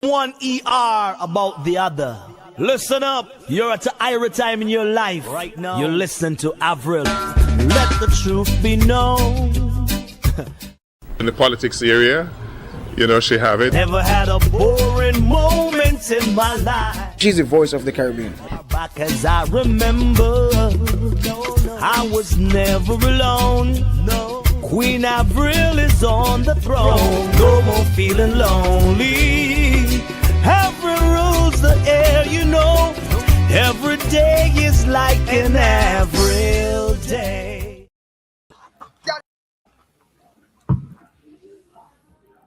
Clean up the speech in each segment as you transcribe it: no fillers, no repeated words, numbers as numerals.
one ER about the other. Listen up, you're at a higher time in your life. Right now, you're listening to Avril. Let the truth be known. In the politics area, you know, she have it. Never had a boring moment in my life. She's the voice of the Caribbean. Back as I remember, I was never alone. Queen Avril is on the throne. No more feeling lonely. Avril rules the air, you know. Every day is like an Avril day.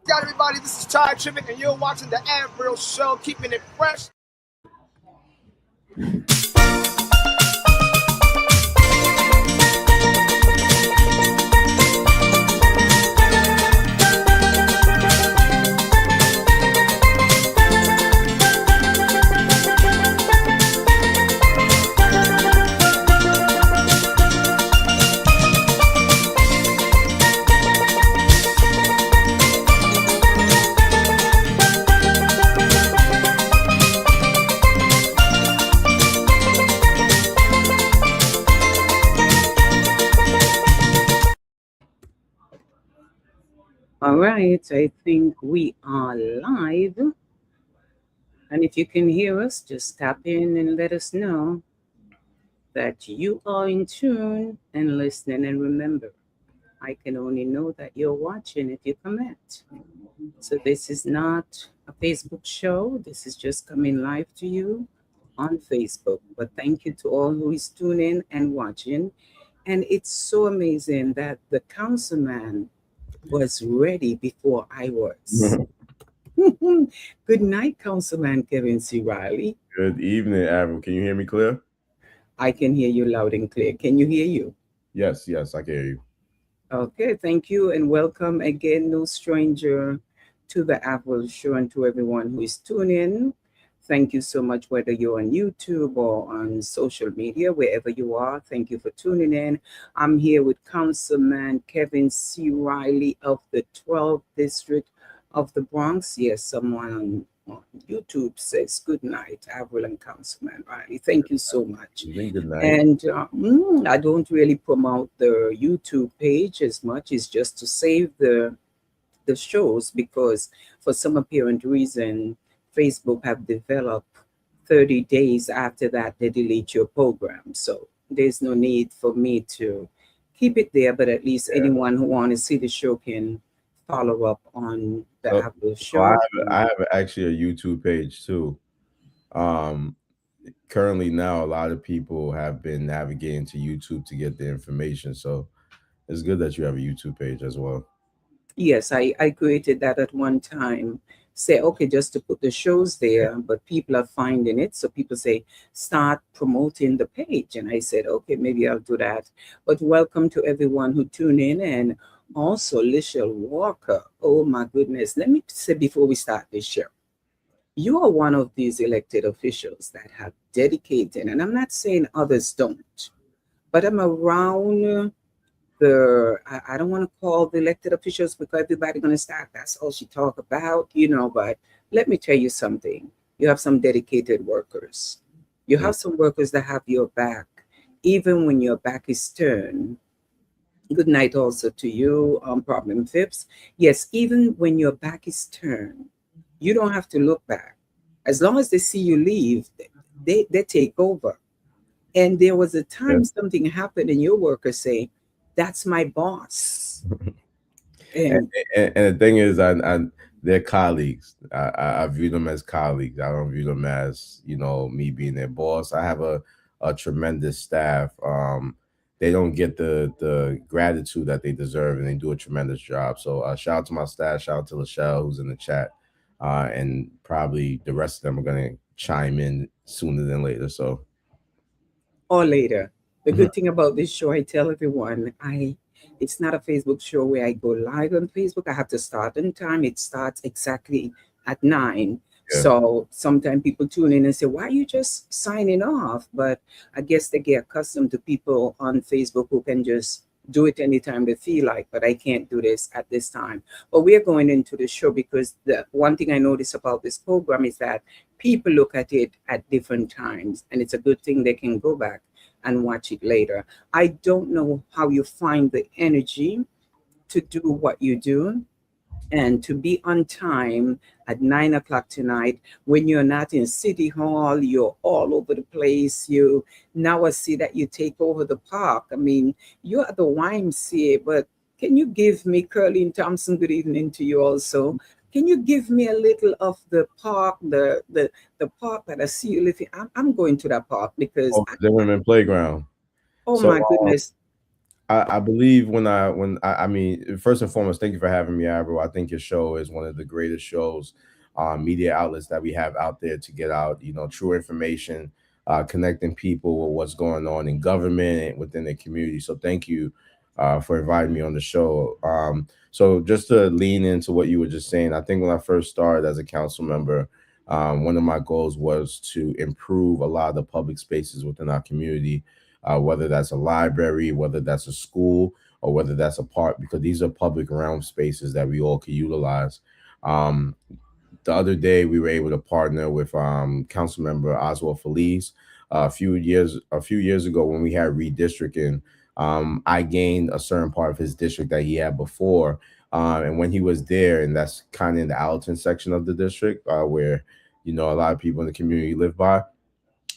Got everybody, this is Ty Trivic, and you're watching the Avril Show, keeping it fresh. All right, I think we are live. And if you can hear us, just tap in and let us know that you are in tune and listening. And remember, I can only know that you're watching if you comment. So this is not a Facebook show. This is just coming live to you on Facebook. But thank you to all who is tuning and watching. And it's so amazing that the councilman was ready before I was. Good night, Councilman Kevin C. Riley. Good evening, Avril. Can you hear me clear? I can hear you loud and clear. Can you hear you? Yes, I can hear you. Okay, thank you, and welcome again, no stranger, to the Avril Show, and to everyone who is tuning. Thank you so much, whether you're on YouTube or on social media, wherever you are. Thank you for tuning in. I'm here with Councilman Kevin C. Riley of the 12th District of the Bronx. Yes, someone on YouTube says good night, Avril and Councilman Riley. Thank you so much. Good night. And I don't really promote the YouTube page as much. It's just to save the shows, because for some apparent reason, Facebook have developed 30 days after that they delete your program. So there's no need for me to keep it there, but at least anyone who want to see the show can follow up on the Avril Show. I have actually a YouTube page too. Currently now, a lot of people have been navigating to YouTube to get the information. So it's good that you have a YouTube page as well. Yes, I created that at one time. Say, okay, just to put the shows there, but people are finding it. So people say, start promoting the page. And I said, okay, maybe I'll do that. But welcome to everyone who tuned in. And also, Lichelle Walker. Oh, my goodness. Let me say before we start this show, you are one of these elected officials that have dedicated, and I'm not saying others don't, but I'm around I don't want to call the elected officials because everybody's going to start, that's all she talk about, but let me tell you something. You have some dedicated workers. You have some workers that have your back, even when your back is turned. Good night also to you, Problem Phipps. Yes, even when your back is turned, you don't have to look back. As long as they see you leave, they take over. And there was a time something happened and your workers say, that's my boss. And the thing is, they're colleagues. I view them as colleagues. I don't view them as, me being their boss. I have a tremendous staff. They don't get the gratitude that they deserve, and they do a tremendous job. So shout out to my staff. Shout out to Michelle, who's in the chat. And probably the rest of them are going to chime in sooner than later. Or later. The good thing about this show, I tell everyone, it's not a Facebook show where I go live on Facebook. I have to start on time. It starts exactly at 9. Yeah. So sometimes people tune in and say, why are you just signing off? But I guess they get accustomed to people on Facebook who can just do it anytime they feel like, but I can't do this at this time. But we're going into the show because the one thing I notice about this program is that people look at it at different times, and it's a good thing they can go back and watch it later. I don't know how you find the energy to do what you do and to be on time at 9 o'clock tonight when you're not in City Hall, you're all over the place. You now I see that you take over the park. I mean, you're at the YMCA, but can you give me, Curly Thompson, good evening to you also. Can you give me a little of the park, the park that I see you living? I'm going to that park because Oh, the women playground. oh So my goodness. I believe I mean, first and foremost, thank you for having me, Abro. I think your show is one of the greatest shows, media outlets that we have out there to get out, true information, connecting people with what's going on in government and within the community. So thank you for inviting me on the show. So just to lean into what you were just saying, I think when I first started as a council member, one of my goals was to improve a lot of the public spaces within our community, whether that's a library, whether that's a school, or whether that's a park, because these are public realm spaces that we all can utilize. Um, the other day, we were able to partner with Council Member Oswald Feliz. A few years ago, when we had redistricting, I gained a certain part of his district that he had before. And when he was there, and that's kind of in the Allerton section of the district, where a lot of people in the community live by.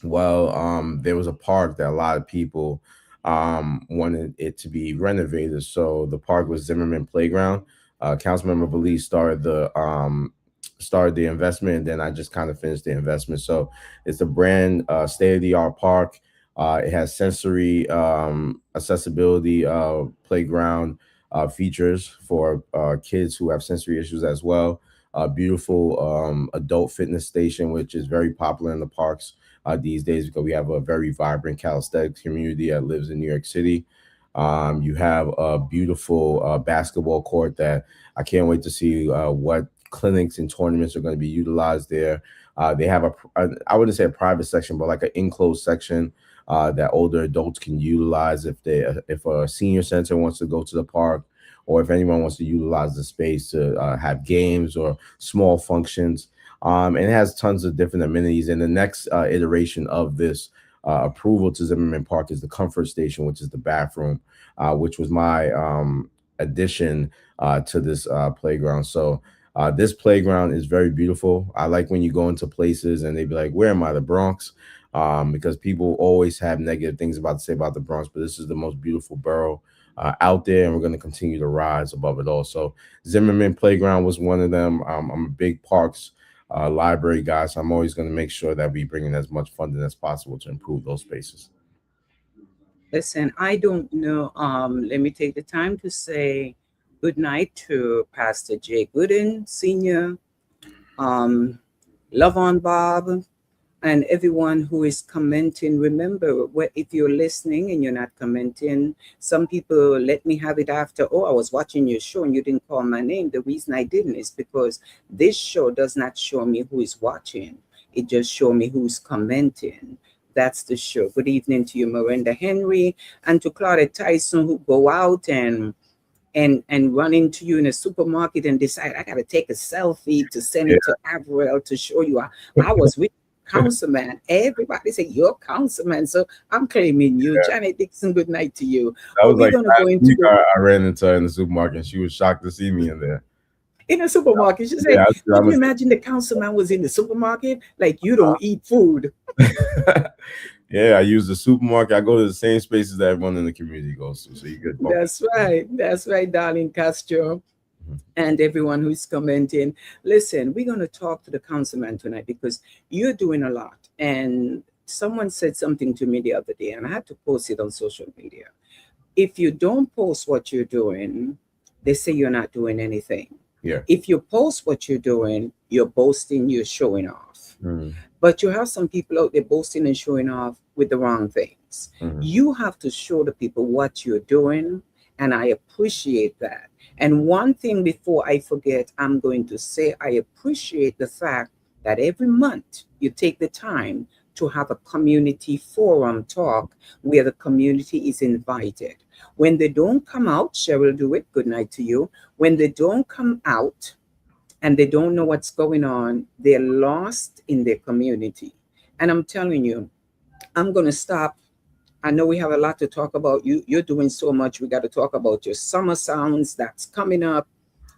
Well, there was a park that a lot of people wanted it to be renovated. So the park was Zimmerman Playground. Councilmember Belize started the investment, and then I just kind of finished the investment. So it's a brand state of the art park. It has sensory accessibility playground features for kids who have sensory issues as well. A beautiful adult fitness station, which is very popular in the parks these days because we have a very vibrant calisthenics community that lives in New York City. You have a beautiful basketball court that I can't wait to see what clinics and tournaments are going to be utilized there. They have I wouldn't say a private section, but like an enclosed section that older adults can utilize if a senior center wants to go to the park, or if anyone wants to utilize the space to have games or small functions. And it has tons of different amenities. And the next iteration of this approval to Zimmerman Park is the comfort station, which is the bathroom, which was my addition to this playground. So this playground is very beautiful. I like when you go into places and they be like, where am I, the Bronx? Because people always have negative things to say about the Bronx, but this is the most beautiful borough out there, and we're going to continue to rise above it all. So Zimmerman Playground was one of them. I'm a big parks library guy, so I'm always going to make sure that we bring in as much funding as possible to improve those spaces. Listen, I don't know. Let me take the time to say good night to Pastor Jay Gooden, Senior, Love on Bob, and everyone who is commenting. Remember, if you're listening and you're not commenting, some people let me have it after, oh, I was watching your show and you didn't call my name. The reason I didn't is because this show does not show me who is watching. It just shows me who's commenting. That's the show. Good evening to you, Miranda Henry, and to Claudette Tyson, who go out and run into you in a supermarket and decide, I got to take a selfie to send it to Avril to show you I was with Councilman. Everybody say you're Councilman, so I'm claiming you. Janet Dixon, good night to you. That was like I ran into her in the supermarket, and she was shocked to see me in there. In a supermarket, she said, "Can you imagine the councilman was in the supermarket? Like you don't eat food." Yeah, I use the supermarket. I go to the same spaces that everyone in the community goes to. So you good. That's right, darling Castro. And everyone who's commenting. Listen, we're going to talk to the councilman tonight because you're doing a lot. And someone said something to me the other day, and I had to post it on social media. If you don't post what you're doing, they say you're not doing anything. Yeah. If you post what you're doing, you're boasting, you're showing off. But you have some people out there boasting and showing off with the wrong things. You have to show the people what you're doing, and I appreciate that. And one thing before I forget, I'm going to say I appreciate the fact that every month you take the time to have a community forum talk where the community is invited. When they don't come out, Cheryl do it, good night to you. When they don't come out and they don't know what's going on, they're lost in their community. And I'm telling you, I'm going to stop. I know we have a lot to talk about. You're doing so much. We got to talk about your summer sounds that's coming up.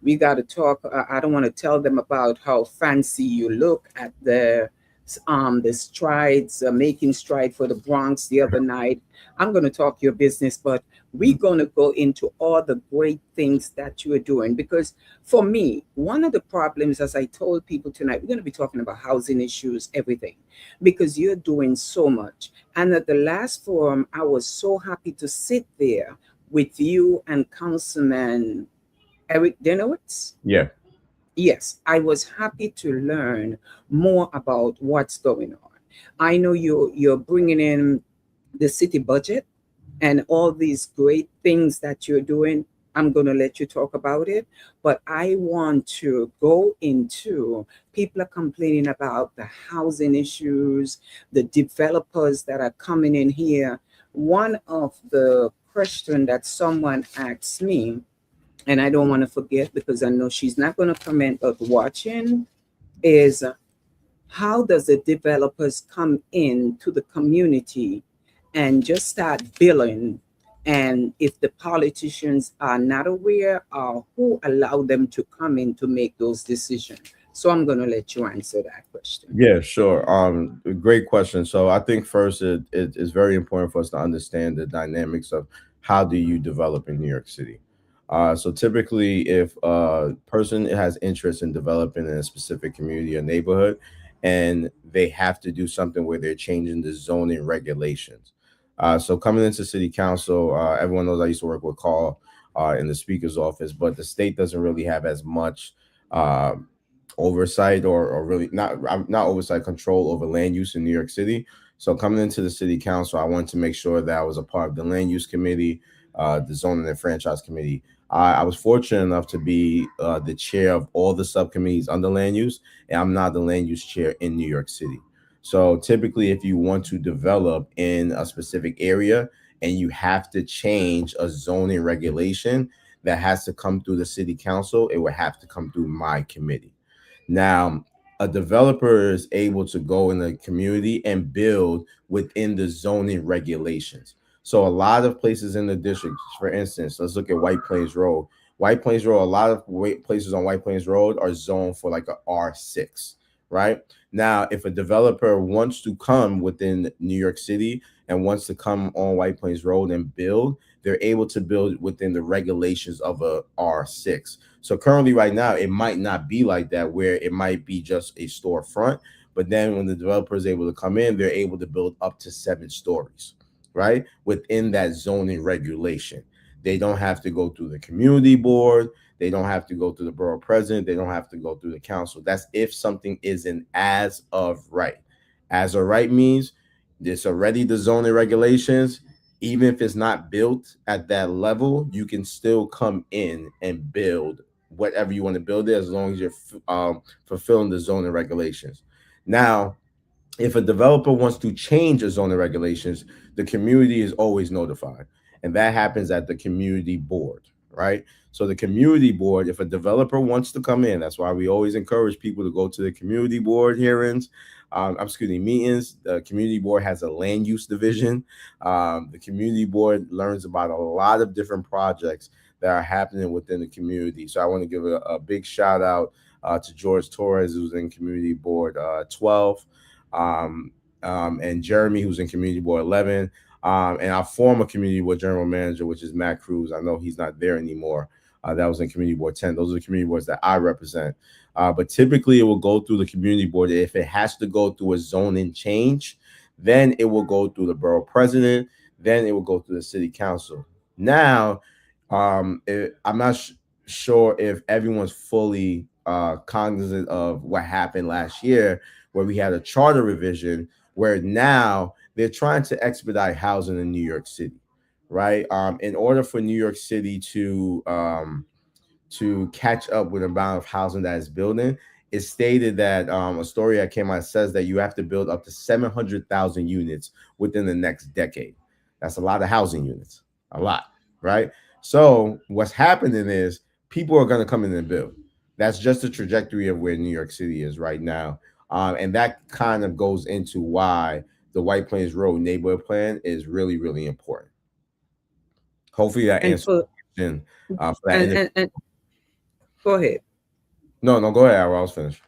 We got to talk. I don't want to tell them about how fancy you look at the strides, making stride for the Bronx the other night. I'm going to talk your business, but we're going to go into all the great things that you are doing. Because for me, one of the problems, as I told people tonight, we're going to be talking about housing issues, everything, because you're doing so much. And at the last forum, I was so happy to sit there with you and Councilman Eric Denowitz. Yeah. Yes, I was happy to learn more about what's going on. I know you're bringing in the city budget and all these great things that you're doing. I'm going to let you talk about it, but I want to go into people are complaining about the housing issues, the developers that are coming in here. One of the question that someone asked me, and I don't want to forget because I know she's not going to comment, but watching is how does the developers come into the community and just start billing? And if the politicians are not aware, who allow them to come in to make those decisions? So I'm going to let you answer that question. Yeah, sure. Great question. So I think first it is very important for us to understand the dynamics of how do you develop in New York City. So typically, if a person has interest in developing in a specific community or neighborhood, and they have to do something where they're changing the zoning regulations. So coming into city council, everyone knows I used to work with Carl in the speaker's office, but the state doesn't really have as much uh, oversight or really not oversight control over land use in New York City. So coming into the city council, I wanted to make sure that I was a part of the land use committee, the zoning and franchise committee. I was fortunate enough to be the chair of all the subcommittees under land use, and I'm now the land use chair in New York City. So typically, if you want to develop in a specific area and you have to change a zoning regulation that has to come through the city council, it would have to come through my committee. Now, a developer is able to go in the community and build within the zoning regulations. So a lot of places in the district, for instance, let's look at White Plains Road. White Plains Road, a lot of places on White Plains Road are zoned for like a R6, right? Now, if a developer wants to come within New York City and wants to come on White Plains Road and build, they're able to build within the regulations of a R6. So currently right now, it might not be like that, where it might be just a storefront. But then when the developer is able to come in, they're able to build up to 7 stories, right? Within that zoning regulation. They don't have to go through the community board. They don't have to go through the borough president. They don't have to go through the council. That's if something isn't as of right. As of right means it's already the zoning regulations. Even if it's not built at that level, you can still come in and build whatever you want to build there, as long as you're fulfilling the zoning regulations. Now, if a developer wants to change the zoning regulations, the community is always notified. And that happens at the community board, right? So the community board, if a developer wants to come in, that's why we always encourage people to go to the community board hearings, meetings. The community board has a land use division. The community board learns about a lot of different projects that are happening within the community. So I want to give a big shout out to George Torres, who's in community board 12. And Jeremy, who's in community board 11, and our former community board general manager, which is Matt Cruz. I know he's not there anymore. That was in community board 10. Those are the community boards that I represent. But typically it will go through the community board. If it has to go through a zoning change, then it will go through the borough president. Then it will go through the city council. Now, I'm not sure if everyone's fully cognizant of what happened last year, where we had a charter revision where now they're trying to expedite housing in New York City, right? In order for New York City to catch up with the amount of housing that is building, it stated that a story that came out says that you have to build up to 700,000 units within the next decade. That's a lot of housing units, a lot, right? So what's happening is people are going to come in and build. That's just the trajectory of where New York City is right now. And that kind of goes into why the White Plains Road neighborhood plan is really, really important. Hopefully that And answers for the question. For that and go ahead. no, go ahead. I was finished.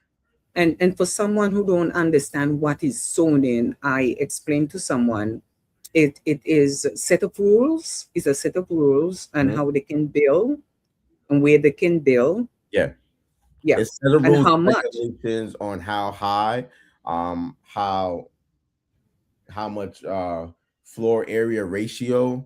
And for someone who don't understand what is zoning, I explained to someone it is a set of rules, is a set of rules and Mhm. how they can build and where they can build. Yeah. Yeah. It's set of And rules how and much. regulations on how high, um, how how much floor area ratio,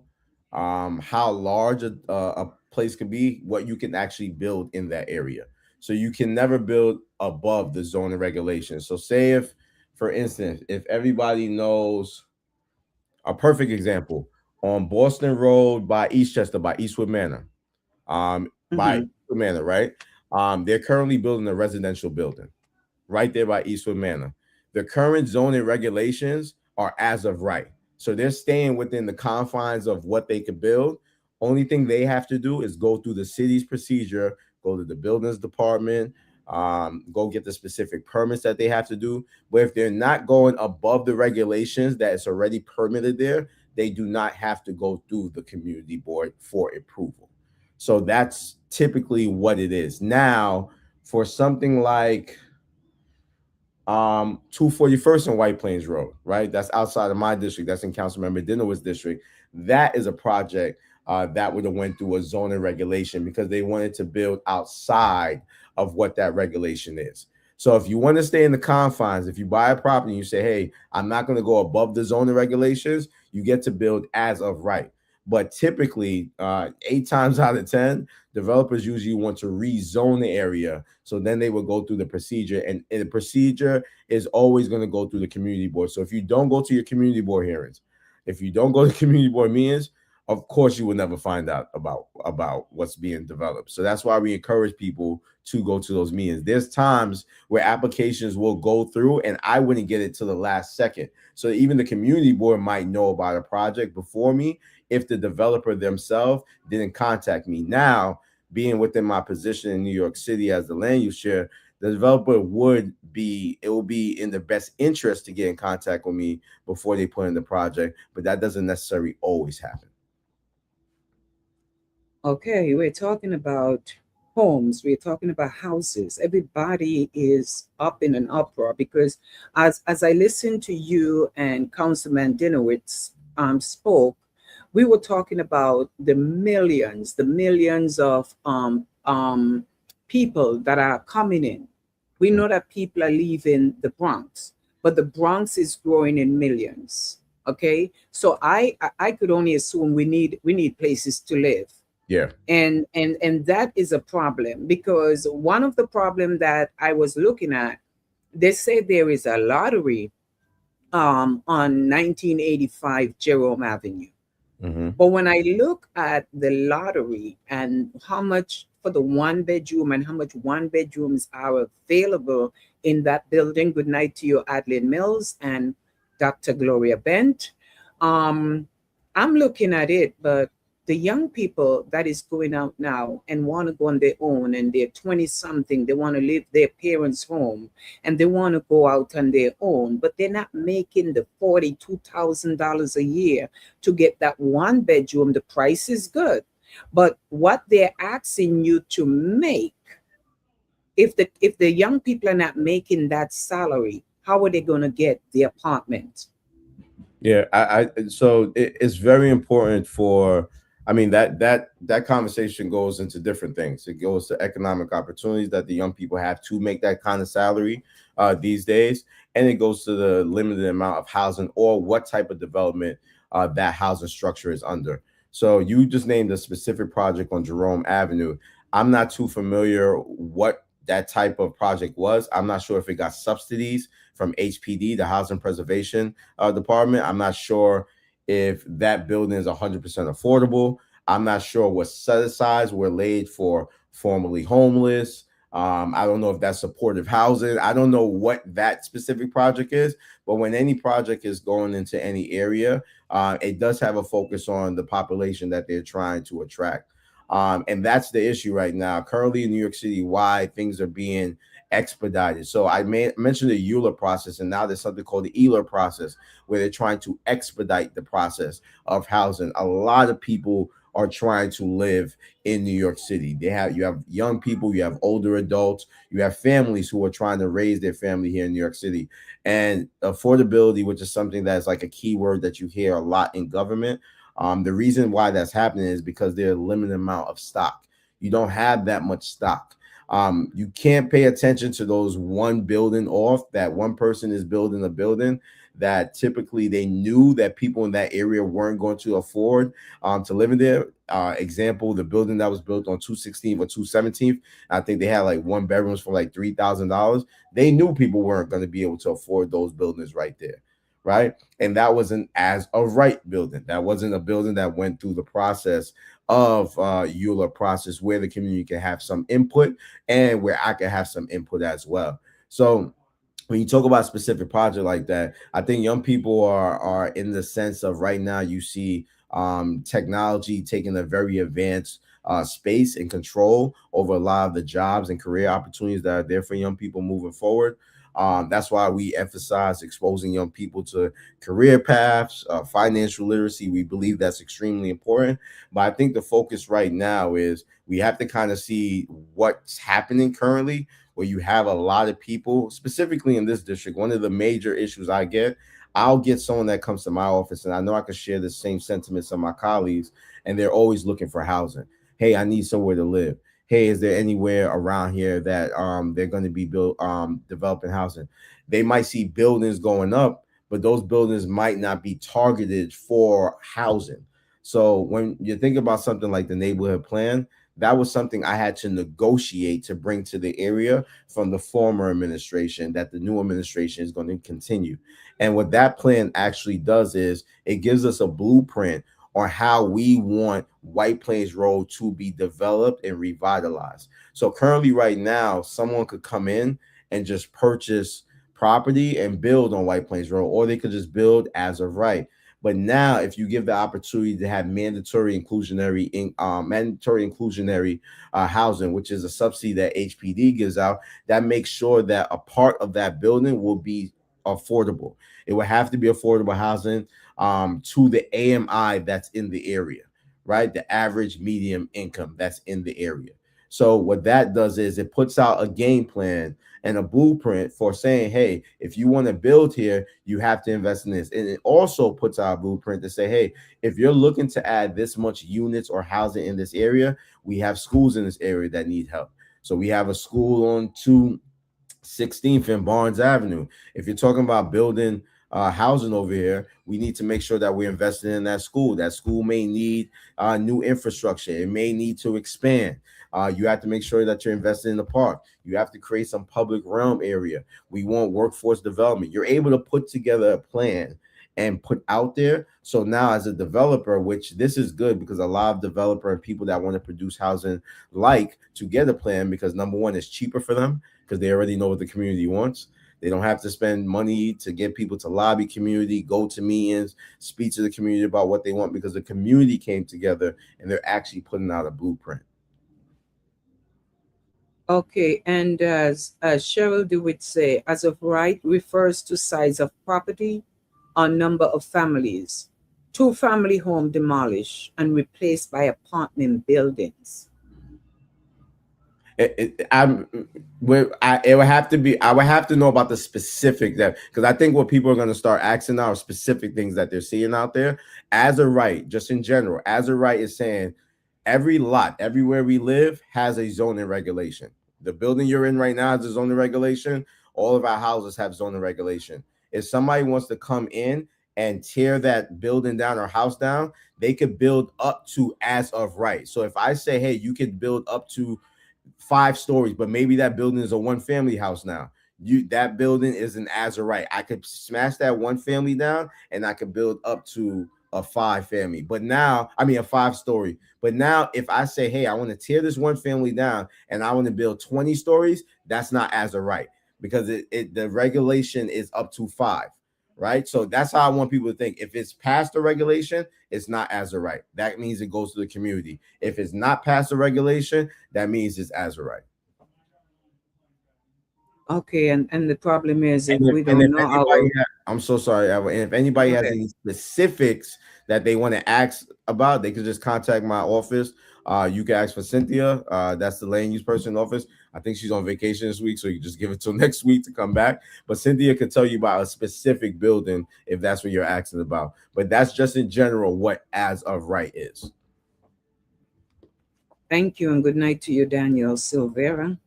how large a place can be, what you can actually build in that area. So you can never build above the zoning regulations. So say if, for instance, if everybody knows a perfect example on Boston Road by Eastchester by Eastwood Manor, by Mhm. Eastwood Manor, right? They're currently building a residential building right there by Eastwood Manor. The current zoning regulations are as of right. So they're staying within the confines of what they could build. Only thing they have to do is go through the city's procedure, go to the buildings department, go get the specific permits that they have to do. But if they're not going above the regulations that is already permitted there, they do not have to go through the community board for approval. So that's typically what it is. Now, for something like 241st and White Plains Road, right? That's outside of my district. That's in Councilmember Dinowit's district. That is a project that would have went through a zoning regulation because they wanted to build outside of what that regulation is. So if you want to stay in the confines, if you buy a property and you say, hey, I'm not going to go above the zoning regulations, you get to build as of right. But typically, 8 times out of 10, developers usually want to rezone the area. So then they will go through the procedure, and the procedure is always going to go through the community board. So if you don't go to your community board hearings, if you don't go to community board meetings, of course you will never find out about what's being developed. So that's why we encourage people to go to those meetings. There's times where applications will go through and I wouldn't get it till the last second. So even the community board might know about a project before me if the developer themselves didn't contact me. Now, being within my position in New York City as the land use chair, the developer will be in the best interest to get in contact with me before they put in the project, but that doesn't necessarily always happen. Okay, we're talking about homes, we're talking about houses. Everybody is up in an uproar because as I listened to you and Councilman Dinowitz spoke, we were talking about the millions of people that are coming in. We know that people are leaving the Bronx, but the Bronx is growing in millions. Okay, so I could only assume we need places to live. Yeah. And that is a problem because one of the problem that I was looking at, they say there is a lottery on 1985 Jerome Avenue. Mm-hmm. But when I look at the lottery and how much for the one bedroom and how much one bedrooms are available in that building, good night to you, Adeline Mills and Dr. Gloria Bent. Um, I'm looking at it, but the young people that is going out now and want to go on their own and they're 20 something, they want to leave their parents' home and they want to go out on their own, but they're not making the $42,000 a year to get that one bedroom. The price is good, but what they're asking you to make, if the young people are not making that salary, how are they going to get the apartment? Yeah, so it's very important for, I mean, that conversation goes into different things. It goes to economic opportunities that the young people have to make that kind of salary these days, and it goes to the limited amount of housing or what type of development that housing structure is under. So you just named a specific project on Jerome Avenue. I'm not too familiar what that type of project was. I'm not sure if it got subsidies from HPD, the Housing Preservation Department. I'm not sure if that building is 100% affordable. I'm not sure what set asides were laid for formerly homeless, I don't know if that's supportive housing. I don't know what that specific project is, but when any project is going into any area, it does have a focus on the population that they're trying to attract. And that's the issue right now. Currently in New York City, why things are being expedited. So I mentioned the Euler process, and now there's something called the Euler process, where they're trying to expedite the process of housing. A lot of people are trying to live in New York City. You have young people, you have older adults, you have families who are trying to raise their family here in New York City. And affordability, which is something that's like a key word that you hear a lot in government. The reason why that's happening is because there's a limited amount of stock. You don't have that much stock. You can't pay attention to those one building off, that one person is building a building that typically they knew that people in that area weren't going to afford to live in there. Example, the building that was built on 216th or 217th, I think they had like one bedrooms for like $3,000. They knew people weren't going to be able to afford those buildings right there, right? And that wasn't as a right building. That wasn't a building that went through the process of Euler process, where the community can have some input and where I can have some input as well. So when you talk about a specific project like that, I think young people are in the sense of right now you see technology taking a very advanced space and control over a lot of the jobs and career opportunities that are there for young people moving forward. That's why we emphasize exposing young people to career paths, financial literacy. We believe that's extremely important. But I think the focus right now is we have to kind of see what's happening currently, where you have a lot of people, specifically in this district. One of the major issues I'll get someone that comes to my office, and I know I can share the same sentiments of my colleagues, and they're always looking for housing. Hey, I need somewhere to live. Hey, is there anywhere around here that they're going to be developing housing? They might see buildings going up, but those buildings might not be targeted for housing. So when you think about something like the neighborhood plan, that was something I had to negotiate to bring to the area from the former administration, that the new administration is going to continue. And what that plan actually does is it gives us a blueprint on how we want White Plains Road to be developed and revitalized. So currently right now, someone could come in and just purchase property and build on White Plains Road, or they could just build as of right. But now, if you give the opportunity to have mandatory inclusionary housing, which is a subsidy that HPD gives out, that makes sure that a part of that building will be affordable. It will have to be affordable housing to the AMI that's in the area, right? The average medium income that's in the area. So what that does is it puts out a game plan and a blueprint for saying, hey, if you want to build here, you have to invest in this. And it also puts out a blueprint to say, hey, if you're looking to add this much units or housing in this area, we have schools in this area that need help. So we have a school on 216th and Barnes Avenue. If you're talking about building housing over here, we need to make sure that we're investing in that school. That school may need new infrastructure. It may need to expand. You have to make sure that you're investing in the park. You have to create some public realm area. We want workforce development. You're able to put together a plan and put out there. So now as a developer, which this is good because a lot of developer and people that want to produce housing like to get a plan, because number one, it's cheaper for them because they already know what the community wants. They don't have to spend money to get people to lobby community, go to meetings, speak to the community about what they want, because the community came together and they're actually putting out a blueprint. Okay, and as Cheryl DeWitt say, as of right refers to size of property or number of families. Two-family home demolished and replaced by apartment buildings. It would have to be. I would have to know about the specific, that because I think what people are going to start asking now are specific things that they're seeing out there. As a right, just in general, as a right is saying every lot, everywhere we live has a zoning regulation. The building you're in right now is a zoning regulation. All of our houses have zoning regulation. If somebody wants to come in and tear that building down or house down, they could build up to as of right. So if I say, hey, you could build up to 5 stories, but maybe that building is a one-family house now. That building is an as of right. I could smash that one family down and I could build up to a 5-family, but now, I mean, a 5-story. But now, if I say, hey, I want to tear this one family down and I want to build 20 stories, that's not as a right, because the regulation is up to 5, right? So that's how I want people to think. If it's past the regulation, it's not as a right. That means it goes to the community. If it's not past the regulation, that means it's as a right. Okay, and the problem is if And we if don't know our I'm so sorry, Evan. And if anybody has any specifics that they want to ask about, they can just contact my office. You can ask for Cynthia. That's the land use person office. I think she's on vacation this week, so you just give it till next week to come back. But Cynthia can tell you about a specific building if that's what you're asking about. But that's just in general what as of right is. Thank you and good night to you, Daniel Silvera.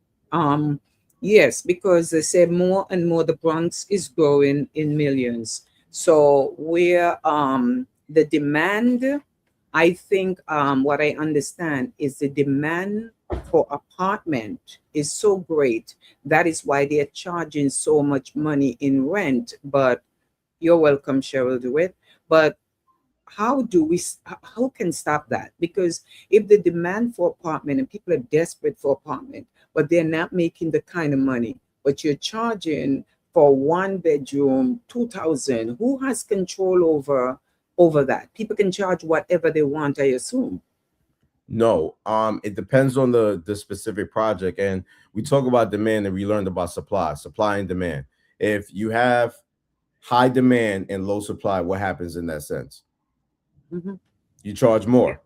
Yes, because they say more and more the Bronx is growing in millions. So where the demand, I think what I understand is the demand for apartment is so great. That is why they're charging so much money in rent. But you're welcome, Cheryl, do it. But how can stop that? Because if the demand for apartment and people are desperate for apartment, but they're not making the kind of money, but you're charging for 1 bedroom 2,000, who has control over that? People can charge whatever they want, I assume. No, it depends on the specific project, and we talk about demand and we learned about supply and demand. If you have high demand and low supply, what happens in that sense? Mm-hmm. You charge more.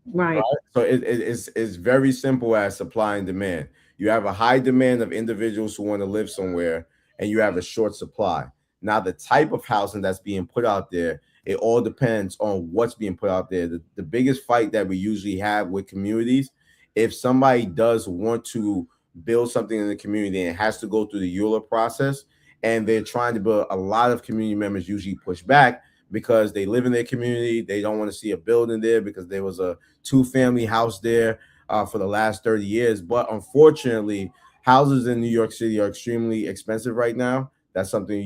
Right. So it's very simple as supply and demand. You have a high demand of individuals who want to live somewhere, and you have a short supply. Now, the type of housing that's being put out there, it all depends on what's being put out there. The biggest fight that we usually have with communities, if somebody does want to build something in the community and it has to go through the EULA process, and they're trying to build, a lot of community members usually push back because they live in their community. They don't want to see a building there because there was a 2-family house there for the last 30 years. But unfortunately, houses in New York City are extremely expensive right now. That's something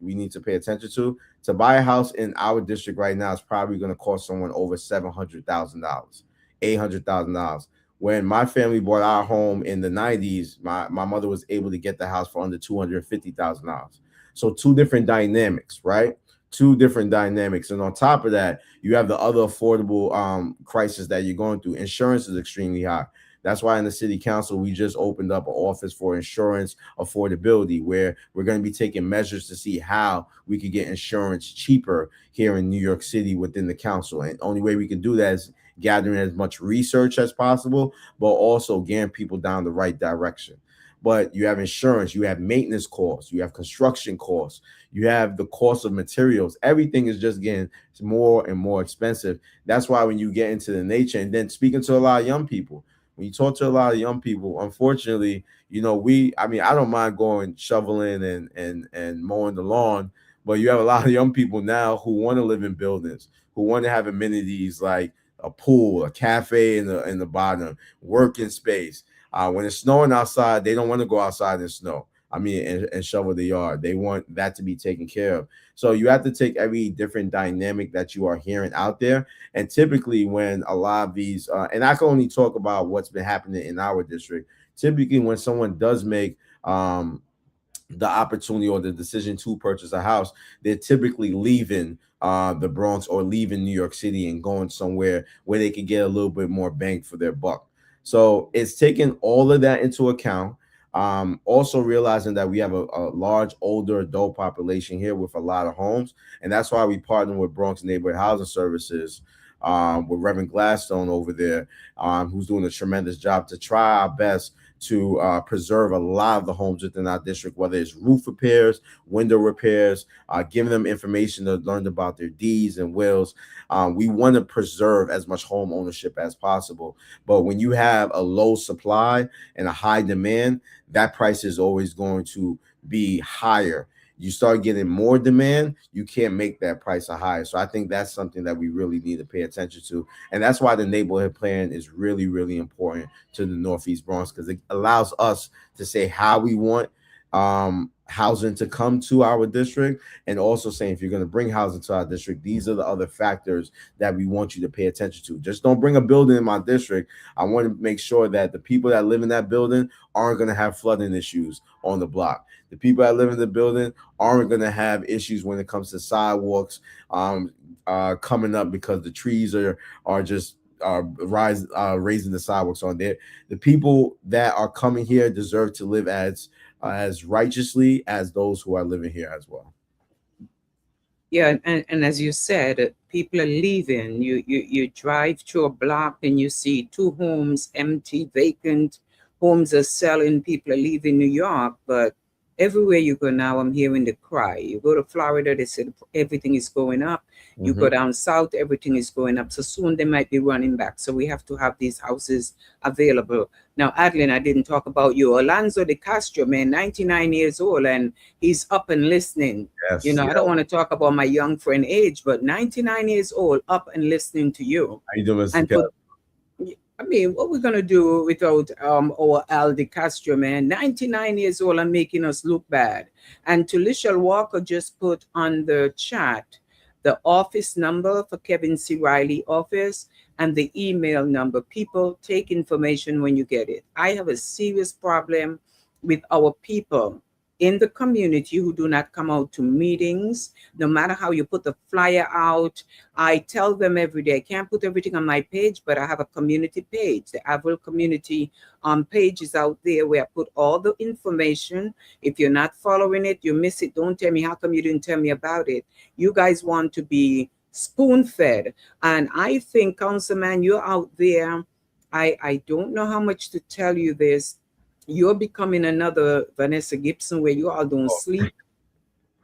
we need to pay attention to. To buy a house in our district right now is probably going to cost someone over $700,000, $800,000. When my family bought our home in the 90s, my mother was able to get the house for under $250,000. So two different dynamics, right? Two different dynamics. And on top of that, you have the other affordable crisis that you're going through. Insurance is extremely high. That's why in the city council, we just opened up an office for insurance affordability, where we're going to be taking measures to see how we could get insurance cheaper here in New York City within the council. And the only way we can do that is gathering as much research as possible, but also getting people down the right direction. But you have insurance, you have maintenance costs, you have construction costs, you have the cost of materials. Everything is just getting more and more expensive. That's why when you get into the nature, and then speaking to a lot of young people, when you talk to a lot of young people, unfortunately, I don't mind going shoveling and mowing the lawn, but you have a lot of young people now who want to live in buildings, who want to have amenities like a pool, a cafe in the bottom, working space. When it's snowing outside, they don't want to go outside in snow. And shovel the yard. They want that to be taken care of. So you have to take every different dynamic that you are hearing out there. And typically when a lot of these, and I can only talk about what's been happening in our district, typically when someone does make the opportunity or the decision to purchase a house, they're typically leaving the Bronx or leaving New York City and going somewhere where they can get a little bit more bang for their buck. So it's taking all of that into account. Also realizing that we have a large older adult population here with a lot of homes, and that's why we partner with Bronx Neighborhood Housing Services, with Reverend Gladstone over there, who's doing a tremendous job to try our best to preserve a lot of the homes within our district, whether it's roof repairs, window repairs, giving them information to learn about their deeds and wills. We want to preserve as much home ownership as possible. But when you have a low supply and a high demand, that price is always going to be higher. You start getting more demand, you can't make that price higher. So I think that's something that we really need to pay attention to. And that's why the neighborhood plan is really, really important to the Northeast Bronx, because it allows us to say how we want housing to come to our district, and also saying if you're going to bring housing to our district, these are the other factors that we want you to pay attention to. Just don't bring a building in my district. I want to make sure that the people that live in that building aren't going to have flooding issues on the block. The people that live in the building aren't going to have issues when it comes to sidewalks coming up because the trees are just raising the sidewalks on there. The people that are coming here deserve to live as righteously as those who are living here as well. Yeah, and as you said, people are leaving. You drive through a block and you see two homes empty, vacant. Homes are selling. People are leaving New York, but everywhere you go now, I'm hearing the cry. You go to Florida, they said everything is going up. You go down south, everything is going up. So soon they might be running back. So we have to have these houses available. Now, Adeline, I didn't talk about you. Alonzo de Castro, man, 99 years old, and he's up and listening. Yes, You know, I don't want to talk about my young friend age, but 99 years old, up and listening to you. How you doing, Mr. And Kelly? I mean, what we're gonna do without our Al de Castro, man? 99 years old and making us look bad. And Tulishal Walker just put on the chat the office number for Kevin C. Riley office and the email number. People, take information when you get it. I have a serious problem with our people in the community who do not come out to meetings, no matter how you put the flyer out. I tell them every day, I can't put everything on my page, but I have a community page. The Averill community page is out there where I put all the information. If you're not following it, you miss it. Don't tell me, how come you didn't tell me about it? You guys want to be spoon-fed. And I think, Councilman, you're out there. I don't know how much to tell you this. You're becoming another Vanessa Gibson where you all don't sleep.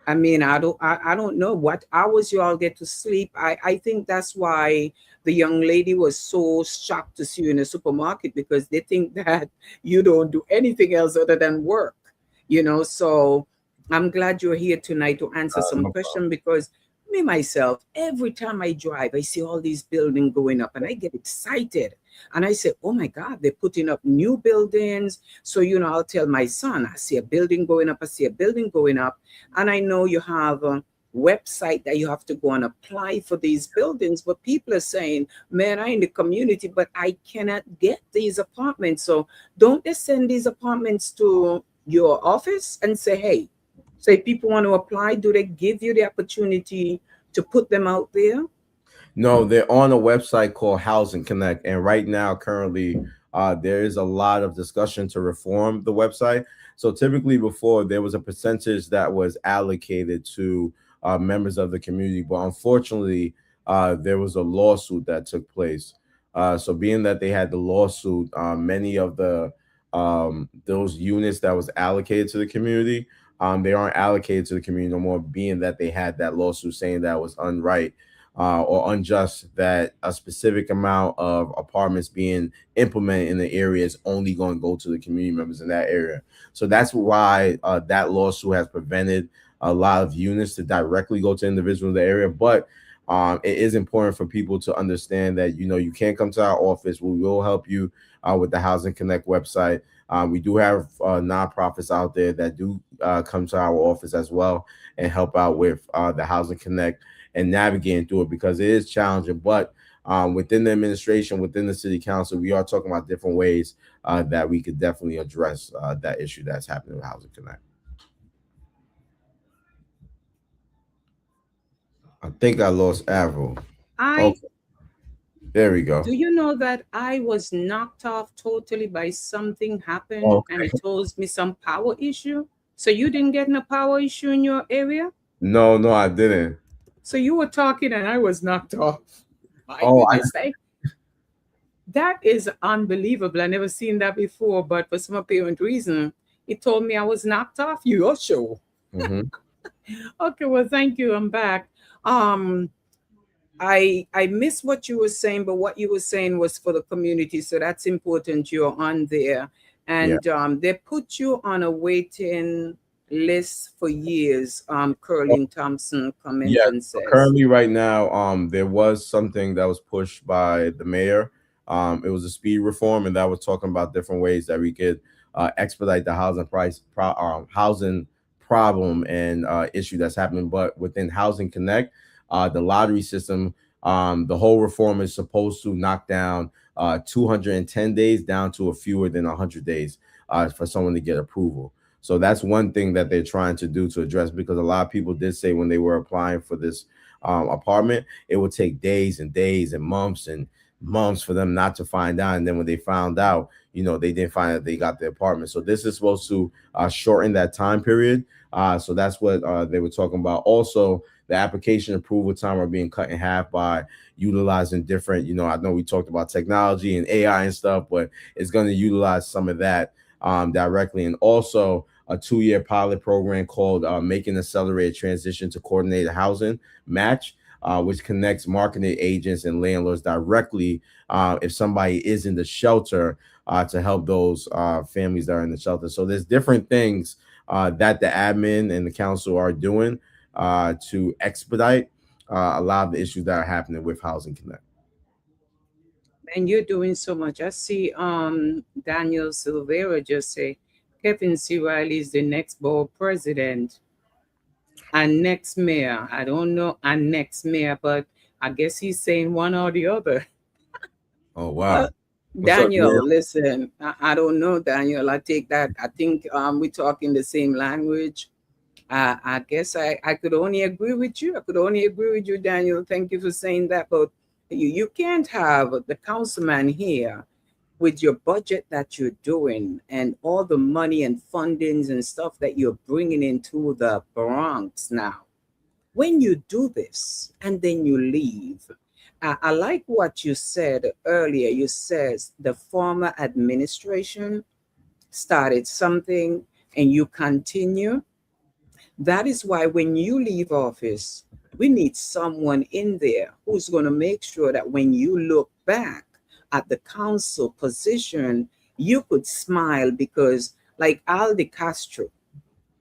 I mean, I don't know what hours you all get to sleep. I think that's why the young lady was so shocked to see you in the supermarket, because they think that you don't do anything else other than work, you know. So I'm glad you're here tonight to answer some questions, because me myself, every time I drive, I see all these buildings going up and I get excited. And I say, oh my God, they're putting up new buildings. So, you know, I'll tell my son, I see a building going up, I see a building going up. And I know you have a website that you have to go and apply for these buildings. But people are saying, man, I'm in the community, but I cannot get these apartments. So don't they send these apartments to your office and say, hey, say people want to apply? Do they give you the opportunity to put them out there? No, they're on a website called Housing Connect, and right now, currently, there is a lot of discussion to reform the website. So typically, before there was a percentage that was allocated to members of the community, but unfortunately, there was a lawsuit that took place. So being that they had the lawsuit, many of the those units that was allocated to the community, they aren't allocated to the community no more, being that they had that lawsuit saying that was unright. Or unjust, that a specific amount of apartments being implemented in the area is only going to go to the community members in that area. So that's why that lawsuit has prevented a lot of units to directly go to individuals in the area. But it is important for people to understand that, you know, you can come to our office. We will help you with the Housing Connect website. We do have nonprofits out there that do come to our office as well and help out with the Housing Connect and navigating through it, because it is challenging. But within the administration, within the city council, we are talking about different ways that we could definitely address that issue that's happening with Housing Connect. I think I lost Averill. Okay. There we go. Do you know that I was knocked off totally by something happened, and it told me some power issue? So you didn't get no power issue in your area? No, I didn't. So you were talking and I was knocked off. That is unbelievable. I never seen that before, but for some apparent reason, it told me I was knocked off your show. Okay, well, thank you. I'm back. I missed what you were saying, but what you were saying was for the community. So that's important. You're on there. And they put you on a waiting list for years. Curling Thompson comments and says. Currently right now, there was something that was pushed by the mayor. It was a speed reform, and that was talking about different ways that we could expedite the housing problem and issue that's happening. But within Housing Connect, the lottery system, the whole reform is supposed to knock down 210 days down to a fewer than 100 days for someone to get approval. So that's one thing that they're trying to do to address, because a lot of people did say when they were applying for this apartment, it would take days and days and months for them not to find out. And then when they found out, they didn't find out they got the apartment. So this is supposed to shorten that time period. So that's what they were talking about. Also, the application approval time are being cut in half by utilizing different, I know we talked about technology and AI and stuff, but it's going to utilize some of that directly. And also a 2-year pilot program called Making Accelerated Transition to Coordinated Housing Match, which connects marketing agents and landlords directly if somebody is in the shelter to help those families that are in the shelter. So there's different things that the admin and the council are doing to expedite a lot of the issues that are happening with Housing Connect. And you're doing so much. I see Daniel Silvera just say Kevin C. Riley is the next board president and next mayor. I don't know, and next mayor, but I guess he's saying one or the other. Oh, wow. Daniel, listen, I don't know, Daniel. I take that. I think we talk in the same language. I guess I could only agree with you. I could only agree with you, Daniel. Thank you for saying that. But you can't have the councilman here with your budget that you're doing and all the money and fundings and stuff that you're bringing into the Bronx now. When you do this and then you leave, I like what you said earlier. You said the former administration started something and you continue. That is why when you leave office, we need someone in there who's going to make sure that when you look back at the council position, you could smile, because like Aldi Castro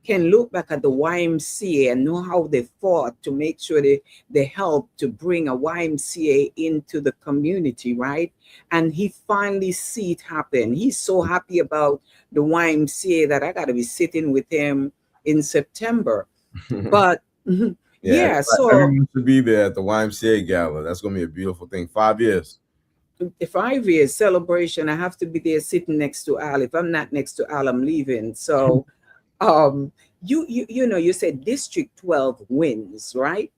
can look back at the YMCA and know how they fought to make sure they helped to bring a YMCA into the community, right? And he finally see it happen. He's so happy about the YMCA that I got to be sitting with him in September. But yeah, so everyone should be there at the YMCA gala. That's going to be a beautiful thing. 5 years. 5 years celebration. I have to be there sitting next to Al. If I'm not next to Al, I'm leaving. So you said District 12 wins, right?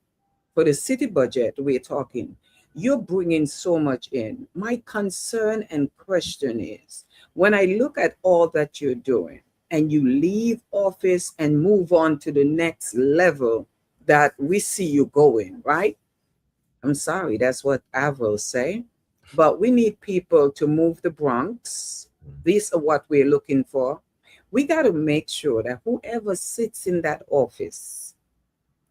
For the city budget, we're talking. You're bringing so much in. My concern and question is, when I look at all that you're doing and you leave office and move on to the next level that we see you going, right? I'm sorry, that's what Avril say. But we need people to move the Bronx. These are what we're looking for. We got to make sure that whoever sits in that office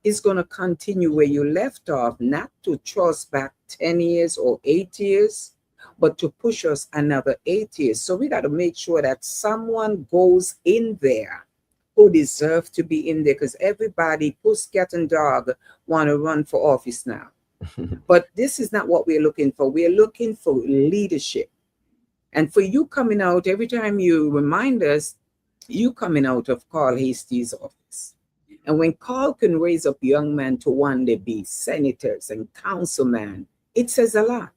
is going to continue where you left off, not to trust back 10 years or 8 years, but to push us another 8 years. So we got to make sure that someone goes in there who deserve to be in there, because everybody, pussycat and dog, want to run for office now. But this is not what we're looking for. We're looking for leadership. And for you coming out, every time you remind us, you coming out of Carl Hastie's office. And when Carl can raise up young men to one day be senators and councilmen, it says a lot.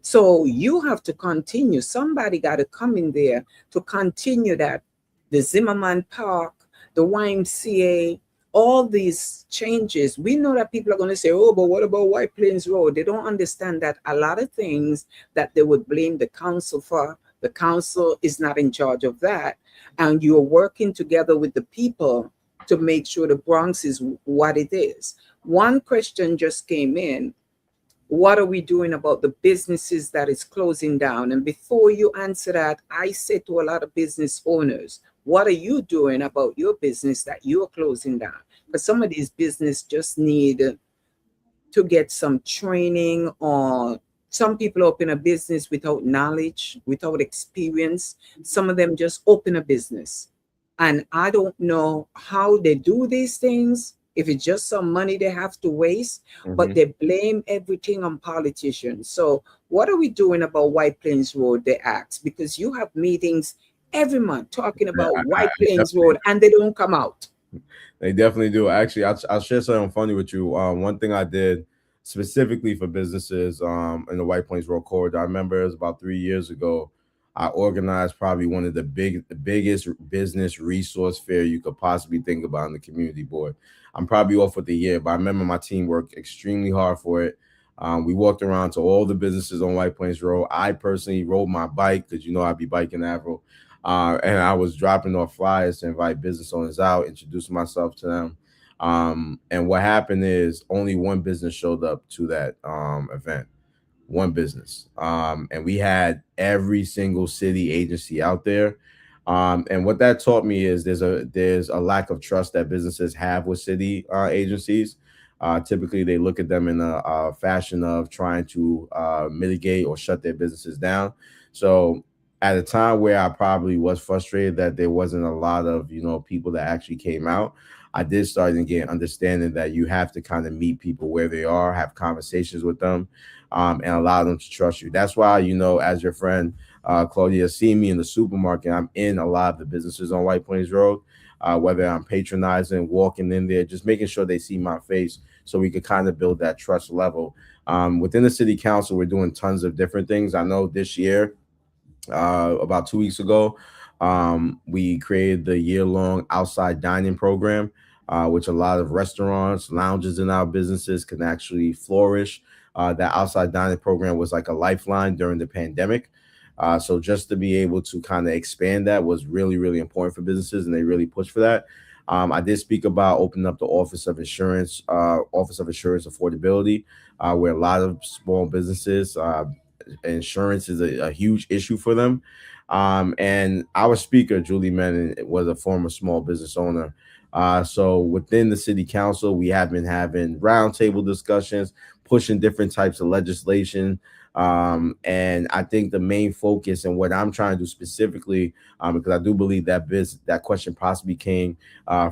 So you have to continue. Somebody got to come in there to continue that. The Zimmerman Park, the YMCA, all these changes. We know that people are going to say, oh, but what about White Plains Road? They don't understand that a lot of things that they would blame the council for, the council is not in charge of that. And you're working together with the people to make sure the Bronx is what it is. One question just came in. What are we doing about the businesses that is closing down? And before you answer that, I say to a lot of business owners, what are you doing about your business that you're closing down? Because some of these businesses just need to get some training, or some people open a business without knowledge, without experience. Some of them just open a business. And I don't know how they do these things, if it's just some money they have to waste, but they blame everything on politicians. So what are we doing about White Plains Road, they ask? Because you have meetings every month talking about White Plains Road and they don't come out. They definitely do. Actually, I'll share something funny with you. One thing I did specifically for businesses in the White Plains Road corridor. I remember it was about 3 years ago. I organized probably one of the biggest business resource fair you could possibly think about in the community board. I'm probably off with the year, but I remember my team worked extremely hard for it. We walked around to all the businesses on White Plains Road. I personally rode my bike because I'd be biking Averill. And I was dropping off flyers to invite business owners out, introducing myself to them. And what happened is only one business showed up to that event, one business. And we had every single city agency out there. And what that taught me is there's a lack of trust that businesses have with city agencies. Typically, they look at them in a fashion of trying to mitigate or shut their businesses down. So at a time where I probably was frustrated that there wasn't a lot of people that actually came out, I did start to get understanding that you have to kind of meet people where they are, have conversations with them, and allow them to trust you. That's why as your friend Claudia see me in the supermarket, I'm in a lot of the businesses on White Plains Road. Whether I'm patronizing, walking in there, just making sure they see my face so we could kind of build that trust level. Within the city council, we're doing tons of different things. I know this year, about 2 weeks ago, we created the year-long outside dining program, which a lot of restaurants, lounges in our businesses can actually flourish. That outside dining program was like a lifeline during the pandemic. So just to be able to kind of expand that was really, really important for businesses, and they really pushed for that. I did speak about opening up the Office of Insurance Affordability, where a lot of small businesses, insurance is a huge issue for them. And our speaker, Julie Menon, was a former small business owner. So within the city council, we have been having roundtable discussions, pushing different types of legislation. And I think the main focus and what I'm trying to do specifically, because I do believe that question possibly came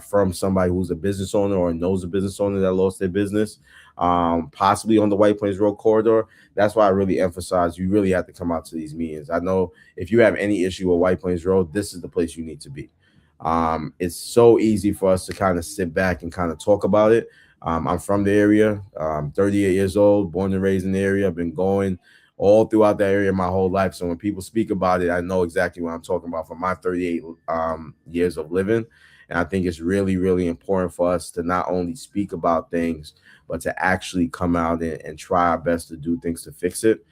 from somebody who's a business owner or knows a business owner that lost their business, possibly on the White Plains Road corridor. That's why I really emphasize you really have to come out to these meetings. I know if you have any issue with White Plains Road, this is the place you need to be. It's so easy for us to kind of sit back and kind of talk about it. I'm from the area. I'm 38 years old, born and raised in the area. I've been going all throughout that area my whole life. So when people speak about it, I know exactly what I'm talking about from my 38 years of living. And I think it's really, really important for us to not only speak about things, but to actually come out and try our best to do things to fix it.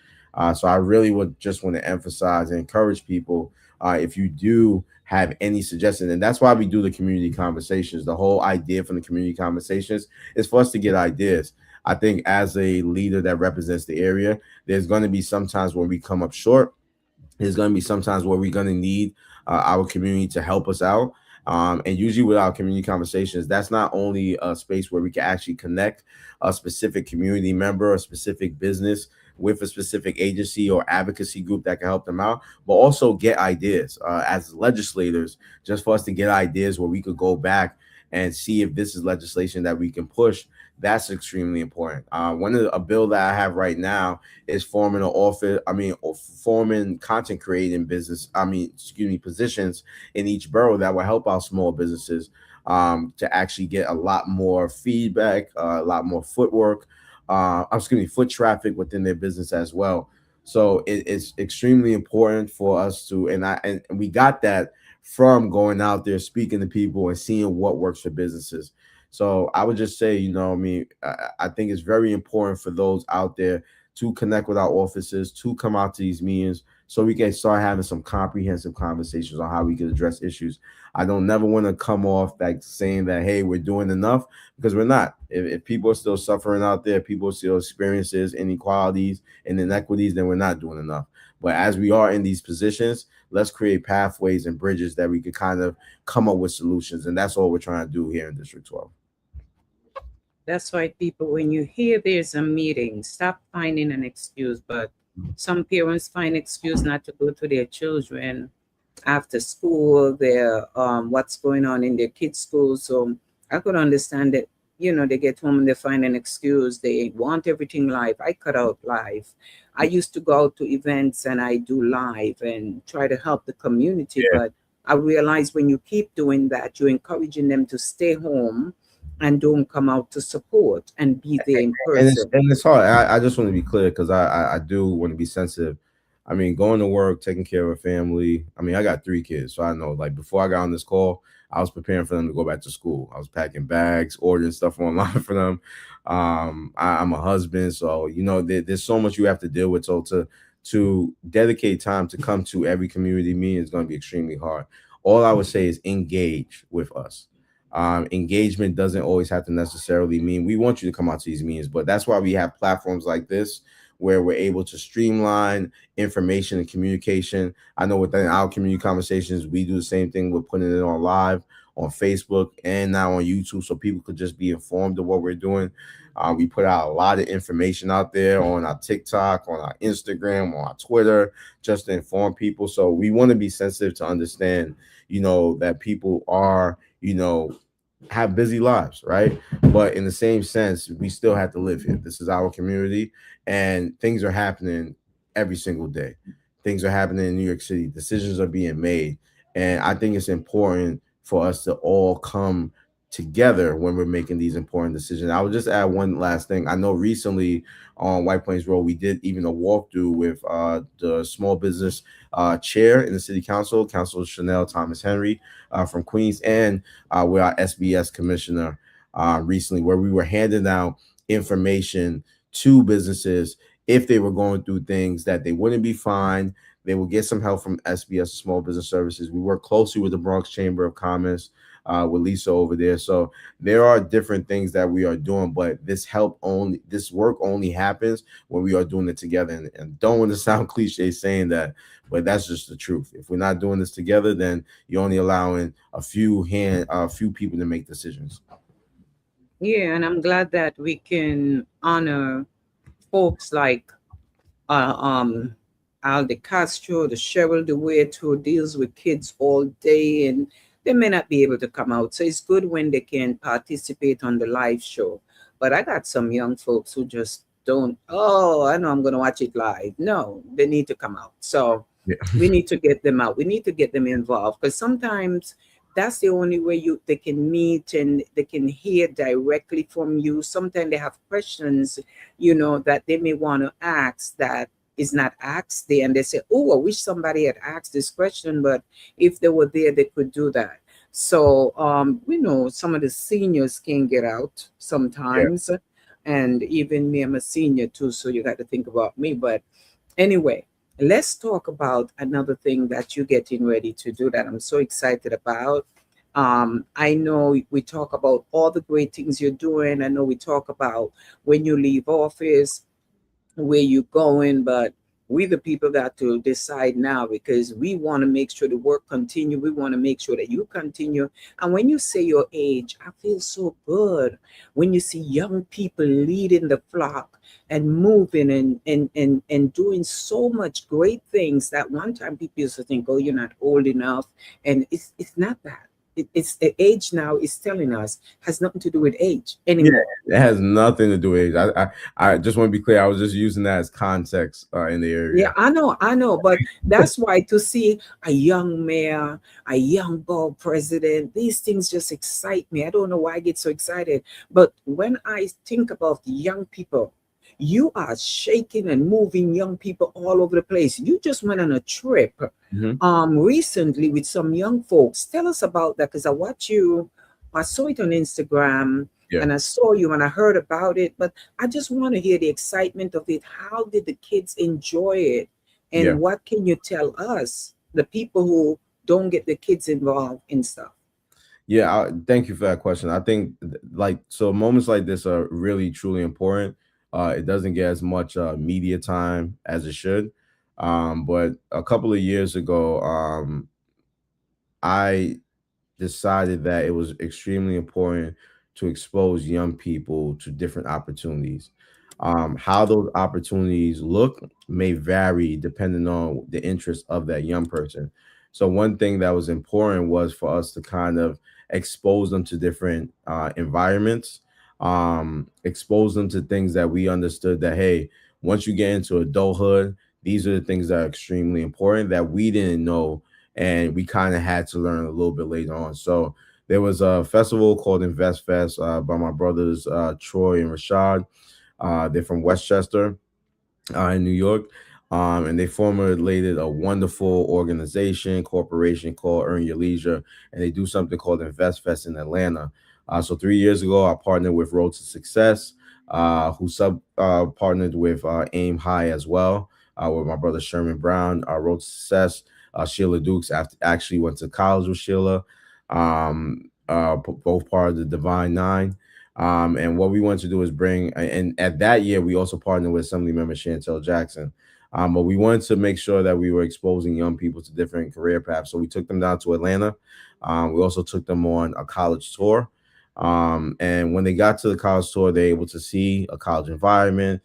So I really would just want to emphasize and encourage people, if you do have any suggestions, and that's why we do the community conversations. The whole idea from the community conversations is for us to get ideas. I think as a leader that represents the area, there's going to be sometimes where we come up short. There's going to be sometimes where we're going to need our community to help us out. And usually with our community conversations, that's not only a space where we can actually connect a specific community member, a specific business with a specific agency or advocacy group that can help them out, but also get ideas as legislators, just for us to get ideas where we could go back and see if this is legislation that we can push. That's extremely important. A bill that I have right now is forming content creating positions in each borough that will help our small businesses to actually get a lot more feedback, a lot more foot traffic within their business as well. So it's extremely important for us to, and we got that from going out there, speaking to people and seeing what works for businesses. So I would just say, I think it's very important for those out there to connect with our offices, to come out to these meetings so we can start having some comprehensive conversations on how we can address issues. I don't never want to come off like saying that, hey, we're doing enough, because we're not. If people are still suffering out there, people still experiences inequalities and inequities, then we're not doing enough. But as we are in these positions, let's create pathways and bridges that we could kind of come up with solutions. And that's all we're trying to do here in District 12. That's why people, when you hear there's a meeting, stop finding an excuse. But some parents find excuse not to go to their children after school, their what's going on in their kids' school. So I could understand that, they get home and they find an excuse. They want everything live. I cut out live. I used to go out to events and I do live and try to help the community, but I realize when you keep doing that, you're encouraging them to stay home and don't come out to support and be there in person. And it's hard. I just want to be clear because I do want to be sensitive. I mean, going to work, taking care of a family. I mean, I got 3 kids, so I know. Like before I got on this call, I was preparing for them to go back to school. I was packing bags, ordering stuff online for them. I'm a husband, so you know there's so much you have to deal with. So to dedicate time to come to every community meeting is going to be extremely hard. All I would say is engage with us. Engagement doesn't always have to necessarily mean we want you to come out to these meetings, but that's why we have platforms like this where we're able to streamline information and communication. I know within our community conversations, we do the same thing. We're putting it on live on Facebook and now on YouTube so people could just be informed of what we're doing. We put out a lot of information out there on our TikTok, on our Instagram, on our Twitter, just to inform people. So we want to be sensitive to understand, you know, that people are, you know, have busy lives, right? But in the same sense, we still have to live here. This is our community, and things are happening every single day. Things are happening in New York City. Decisions are being made. And I think it's important for us to all come together when we're making these important decisions. I would just add one last thing. I know recently on White Plains Road, we did even a walkthrough with the small business chair in the city council, Councilor Chanel Thomas Henry from Queens, and with our SBS commissioner recently, where we were handing out information to businesses if they were going through things that they wouldn't be fined. They will get some help from SBS Small Business Services. We work closely with the Bronx Chamber of Commerce, with Lisa over there. So there are different things that we are doing, but this work only happens when we are doing it together. And don't want to sound cliche saying that, but that's just the truth. If we're not doing this together, then you're only allowing a few people to make decisions. Yeah, and I'm glad that we can honor folks like Al De Castro, the Cheryl DeWitt, who deals with kids all day, and they may not be able to come out. So it's good when they can participate on the live show. But I got some young folks who just don't, oh, I know I'm going to watch it live. No, they need to come out. So we need to get them out. We need to get them involved, because sometimes that's the only way they can meet and they can hear directly from you. Sometimes they have questions, you know, that they may want to ask that is not asked there, and they say, oh, I wish somebody had asked this question, but if they were there, they could do that. So we know some of the seniors can get out sometimes, and even me, I'm a senior too, so you got to think about me. But anyway, let's talk about another thing that you're getting ready to do that I'm so excited about. I know we talk about all the great things you're doing. I know we talk about when you leave office, where you're going, but we the people got to decide now, because we want to make sure the work continue. We want to make sure that you continue. And when you say your age, I feel so good when you see young people leading the flock and moving and doing so much great things that one time people used to think, oh, you're not old enough. And it's not that. It's the age now is telling us has nothing to do with age anymore. Yeah, it has nothing to do with age. I just want to be clear. I was just using that as context in the area. Yeah, I know, but that's why to see a young mayor, a young borough president, these things just excite me. I don't know why I get so excited, but when I think about the young people, you are shaking and moving young people all over the place. You just went on a trip recently with some young folks. Tell us about that, because I saw it on Instagram, and I saw you and I heard about it, but I just want to hear the excitement of it. How did the kids enjoy it? And what can you tell us, the people who don't get the kids involved in stuff? Yeah, thank you for that question. I think moments like this are really, truly important. It doesn't get as much media time as it should. But a couple of years ago, I decided that it was extremely important to expose young people to different opportunities. How those opportunities look may vary depending on the interest of that young person. So one thing that was important was for us to kind of expose them to different environments, expose them to things that we understood that, hey, once you get into adulthood, these are the things that are extremely important that we didn't know and we kind of had to learn a little bit later on. So there was a festival called Invest Fest by my brothers Troy and Rashad. They're from Westchester in New York. And they formulated a wonderful organization, corporation called Earn Your Leisure, and they do something called Invest Fest in Atlanta. So 3 years ago, I partnered with Road to Success, who sub partnered with Aim High as well, with my brother Sherman Brown. Road to Success, Sheila Dukes actually went to college with Sheila, both part of the Divine Nine. And what we wanted to do is bring, and at that year, we also partnered with Assemblymember Chantel Jackson. But we wanted to make sure that we were exposing young people to different career paths. So we took them down to Atlanta. We also took them on a college tour. And when they got to the college tour, they're able to see a college environment,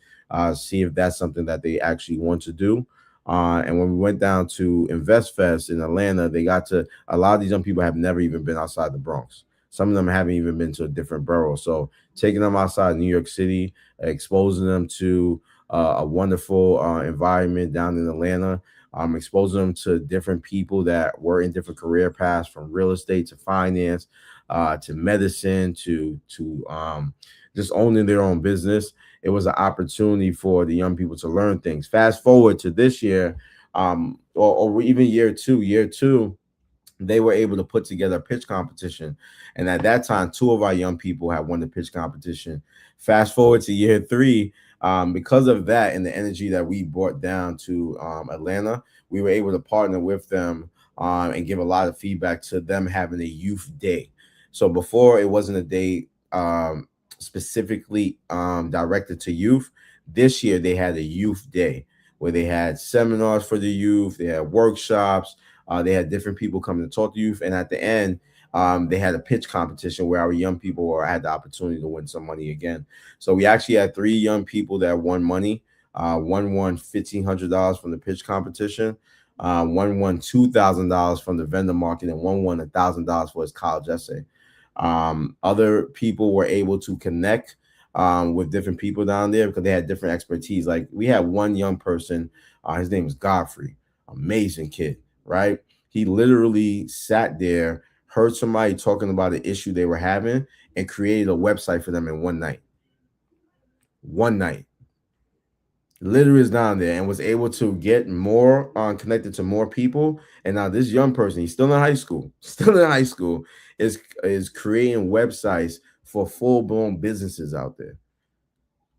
see if that's something that they actually want to do. And when we went down to Invest Fest in Atlanta, they got to, a lot of these young people have never even been outside the Bronx. Some of them haven't even been to a different borough. So taking them outside New York City, exposing them to a wonderful environment down in Atlanta, exposing them to different people that were in different career paths, from real estate to finance, to medicine, to just owning their own business. It was an opportunity for the young people to learn things. Fast forward to this year, or even year two, they were able to put together a pitch competition. And at that time, 2 of our young people had won the pitch competition. Fast forward to year 3, because of that and the energy that we brought down to Atlanta, we were able to partner with them and give a lot of feedback to them having a youth day. So before, it wasn't a day specifically directed to youth. This year, they had a youth day where they had seminars for the youth, they had workshops, they had different people coming to talk to youth, and at the end, they had a pitch competition where our young people had the opportunity to win some money again. So we actually had 3 young people that won money. One won $1,500 from the pitch competition. One won $2,000 from the vendor market, and one won $1,000 for his college essay. Other people were able to connect with different people down there because they had different expertise. Like, we had one young person, his name was Godfrey, amazing kid, right? He literally sat there, heard somebody talking about an issue they were having, and created a website for them in one night. One night. Literally is down there and was able to get more connected to more people. And now this young person, he's still in high school, is creating websites for full-blown businesses out there.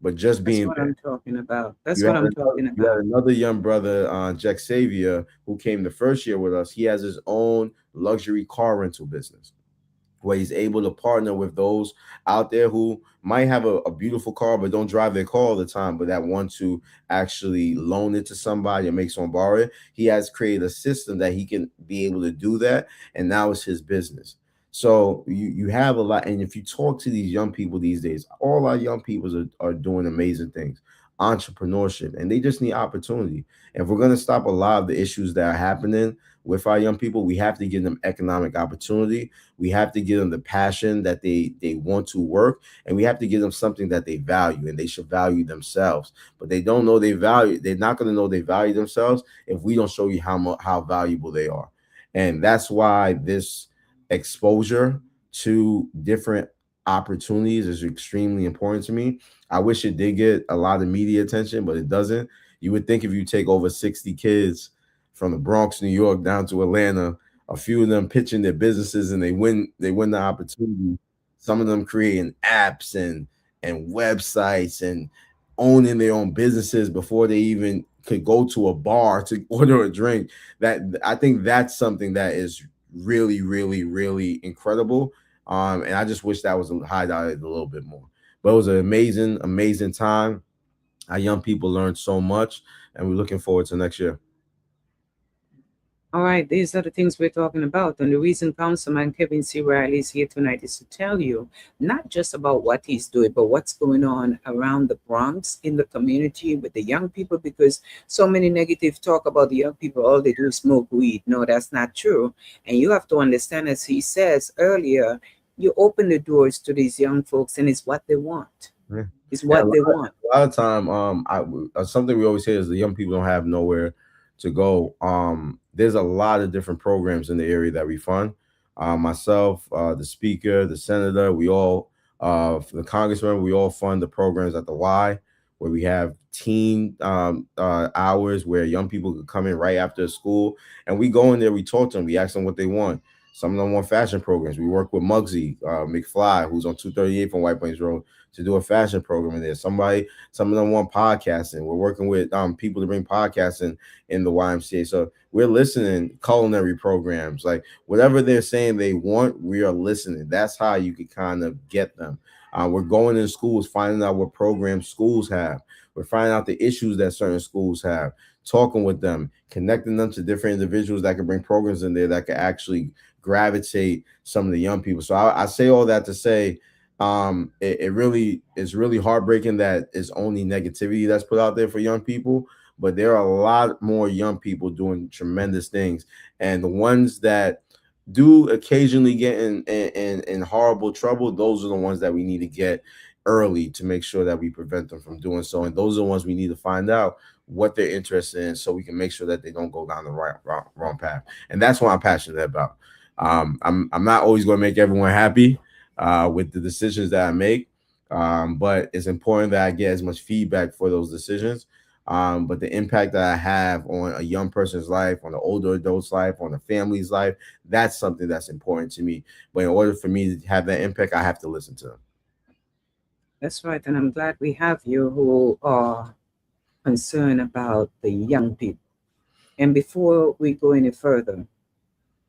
But just being what there. I'm talking about. That's what I'm talking about. You had another young brother, Jack Xavier, who came the first year with us. He has his own luxury car rental business, where he's able to partner with those out there who might have a beautiful car but don't drive their car all the time, but that want to actually loan it to somebody or make someone borrow it. He has created a system that he can be able to do that, and now it's his business. So you have a lot, and if you talk to these young people these days, all our young people are doing amazing things, entrepreneurship, and they just need opportunity. And if we're going to stop a lot of the issues that are happening with our young people, we have to give them economic opportunity. We have to give them the passion that they want to work, and we have to give them something that they value, and they should value themselves. But they don't know they value. They're not going to know they value themselves if we don't show you how valuable they are. And that's why this exposure to different opportunities is extremely important to me. I wish it did get a lot of media attention, but it doesn't. You would think if you take over 60 kids from the Bronx, New York, down to Atlanta, a few of them pitching their businesses and they win the opportunity. Some of them creating apps and websites and owning their own businesses before they even could go to a bar to order a drink. That, I think that's something that is really, really, really incredible. And I just wish that was highlighted a little bit more. But it was an amazing, amazing time. Our young people learned so much, and we're looking forward to next year. All right, these are the things we're talking about. And the reason Councilman Kevin C. Riley is here tonight is to tell you not just about what he's doing, but what's going on around the Bronx, in the community, with the young people, because so many negative talk about the young people, all they do is smoke weed. No, that's not true. And you have to understand, as he says earlier, you open the doors to these young folks, and it's what they want. Yeah. It's what they want. A lot of time, something we always say is the young people don't have nowhere to go. There's a lot of different programs in the area that we fund. Myself, the speaker, the senator, we all, the congressman, we all fund the programs at the Y, where we have teen hours where young people could come in right after school, and we go in there, we talk to them, we ask them what they want. Some of them want fashion programs. We work with Muggsy McFly, who's on 238 on White Plains Road, to do a fashion program in there. Some of them want podcasting. We're working with people to bring podcasting in the YMCA. So we're listening, culinary programs, like whatever they're saying they want, we are listening. That's how you could kind of get them. We're going in schools, finding out what programs schools have. We're finding out the issues that certain schools have, talking with them, connecting them to different individuals that can bring programs in there that can actually gravitate some of the young people. So I say all that to say, it really is really heartbreaking that it's only negativity that's put out there for young people, but there are a lot more young people doing tremendous things, and the ones that do occasionally get in horrible trouble, those are the ones that we need to get early to make sure that we prevent them from doing so. And those are the ones we need to find out what they're interested in, so we can make sure that they don't go down the wrong path. And that's what I'm passionate about. I'm not always going to make everyone happy with the decisions that I make, but it's important that I get as much feedback for those decisions. But the impact that I have on a young person's life, on an older adult's life, on a family's life, that's something that's important to me. But in order for me to have that impact, I have to listen to them. That's right. And I'm glad we have you who are concerned about the young people. And before we go any further,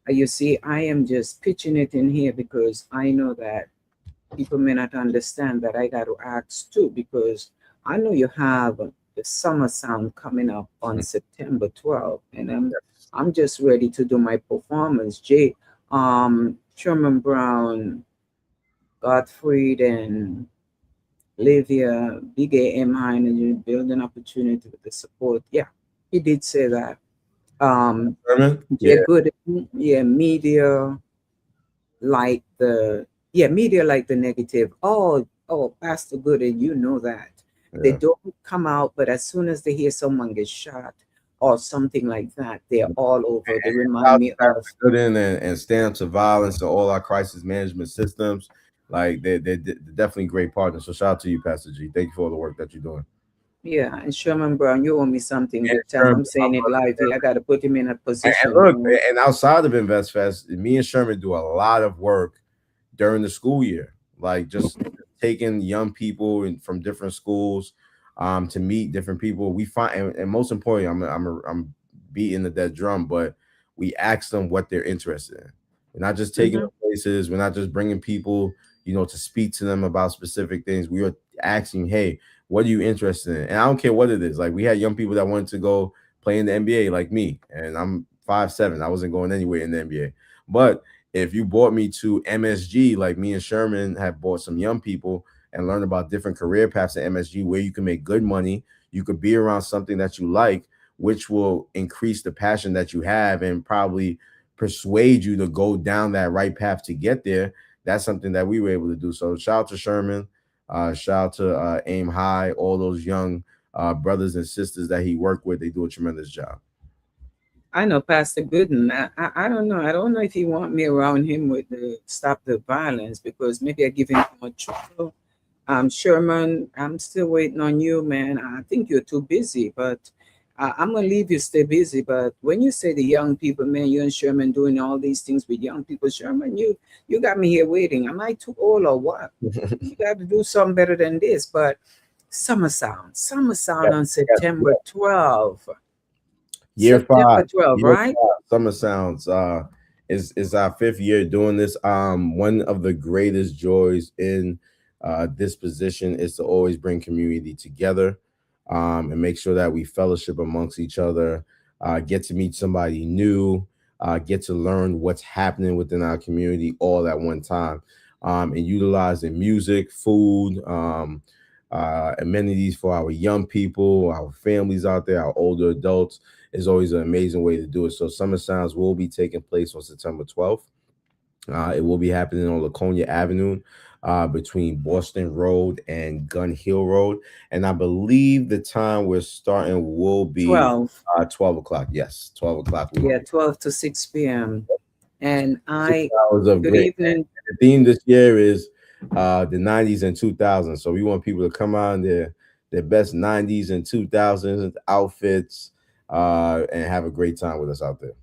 you see, I am just pitching it in here because I know that people may not understand that I got to ask too, because I know you have the Summer Sound coming up on September 12th, and I'm just ready to do my performance. Sherman Brown, Gottfried, and Livia, Big AM High Energy, building opportunity with the support. Yeah, he did say that. Good. Yeah, media like the negative. Oh, Pastor Gooden, you know that. Yeah. They don't come out, but as soon as they hear someone get shot or something like that, they're all over. They remind me of Gooden and Stand Up to Violence and all our crisis management systems. Like they're definitely great partners. So shout out to you, Pastor G. Thank you for all the work that you're doing. Yeah, and Sherman Brown, you owe me something big time. I'm saying it live here. I got to put him in a position. And look, and outside of InvestFest, me and Sherman do a lot of work during the school year, like just taking young people from different schools to meet different people. We find, and most importantly, I'm beating the dead drum, but we ask them what they're interested in. We're not just taking them places. We're not just bringing people, to speak to them about specific things. We are asking, hey, what are you interested in? And I don't care what it is. Like we had young people that wanted to go play in the NBA like me, and I'm 5'7". I wasn't going anywhere in the NBA. But if you brought me to MSG, like me and Sherman have brought some young people and learned about different career paths at MSG where you can make good money, you could be around something that you like, which will increase the passion that you have and probably persuade you to go down that right path to get there. That's something that we were able to do. So shout out to Sherman. Shout out to Aim High, all those young brothers and sisters that he worked with. They do a tremendous job. I know Pastor Gooden. I don't know. I don't know if he want me around him with the stop the violence, because maybe I give him too much trouble. Sherman, I'm still waiting on you, man. I think you're too busy, but I'm gonna leave you stay busy. But when you say the young people, man, you and Sherman doing all these things with young people, Sherman, you got me here waiting. Am I too old or what? You got to do something better than this. But Summer Sound on September 12th. Year September 5, 12, right? 5, Summer Sounds is our 5th year doing this. One of the greatest joys in this position is to always bring community together. And make sure that we fellowship amongst each other, get to meet somebody new, get to learn what's happening within our community all at one time, and utilizing music, food, amenities for our young people, our families out there, our older adults is always an amazing way to do it. So Summer Sounds will be taking place on September 12th. It will be happening on Laconia Avenue. between Boston Road and Gun Hill Road. And I believe the time we're starting will be 12. 12 o'clock. Yes, 12 o'clock. Yeah, 12 to 6 p.m. And 6 hours of good great. evening. The theme this year is the 90s and 2000s. So we want people to come on their best 90s and 2000s outfits and have a great time with us out there.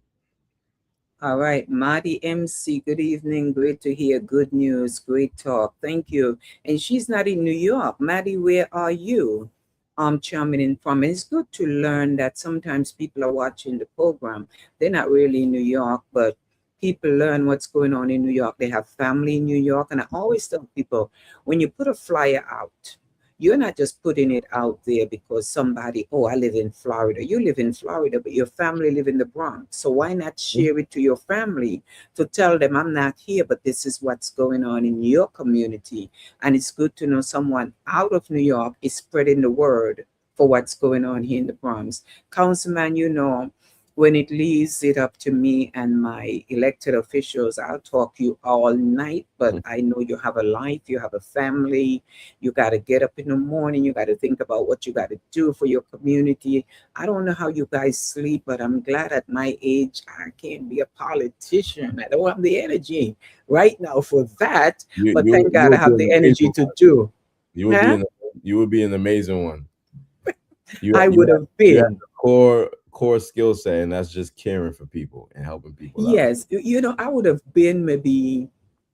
All right, Maddie MC, good evening. Great to hear good news. Great talk. Thank you. And she's not in New York. Maddie, where are you? I'm chiming in from. And it's good to learn that sometimes people are watching the program. They're not really in New York, but people learn what's going on in New York. They have family in New York. And I always tell people, when you put a flyer out, you're not just putting it out there because somebody, oh, I live in Florida. You live in Florida, but your family live in the Bronx. So why not share it to your family to tell them I'm not here, but this is what's going on in your community. And it's good to know someone out of New York is spreading the word for what's going on here in the Bronx. Councilman, you know, when it leaves it up to me and my elected officials, I'll talk you all night, but I know you have a life, you have a family, you got to get up in the morning, you got to think about what you got to do for your community. I don't know how you guys sleep, but I'm glad at my age I can't be a politician. I don't have the energy right now for that, but thank God I have the energy to do. You would be an amazing one. I would have been. You have the core skill set, and that's just caring for people and helping people out. Yes, you know, I would have been maybe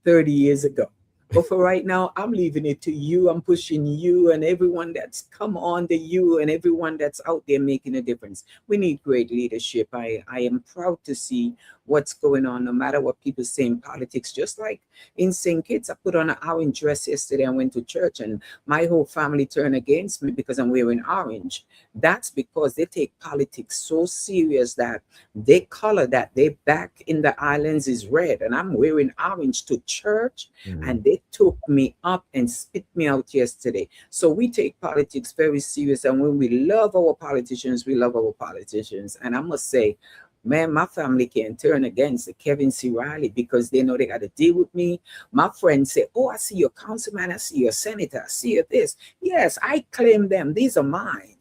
30 years ago. But for right now, I'm leaving it to you. I'm pushing you and everyone that's come on to you and everyone that's out there making a difference. We need great leadership. I am proud to see what's going on, no matter what people say in politics. Just like in St. Kitts, I put on an orange dress yesterday and went to church, and my whole family turned against me because I'm wearing orange. That's because they take politics so serious that they color that they back in the islands is red, and I'm wearing orange to church, and they took me up and spit me out yesterday. So we take politics very serious, and when we love our politicians, we love our politicians. And I must say, man, my family can't turn against the Kevin C. Riley because they know they got to deal with me. My friends say, oh, I see your councilman, I see your senator, I see your this. Yes, I claim them. These are mine.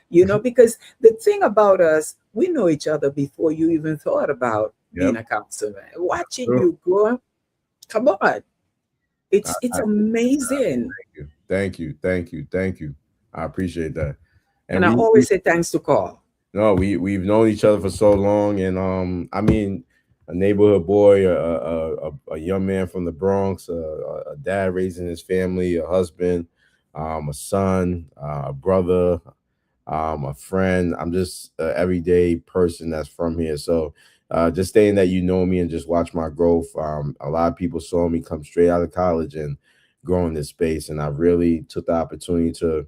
You know, because the thing about us, we know each other before you even thought about being a councilman. Watching you grow, come on. It's amazing. Thank you. I appreciate that. And I always say thanks to Carl. No, we've known each other for so long, and I mean, a neighborhood boy, a young man from the Bronx, a dad raising his family, a husband, a son, a brother, a friend. I'm just an everyday person that's from here. So just saying that you know me and just watch my growth. A lot of people saw me come straight out of college and grow in this space, and I really took the opportunity to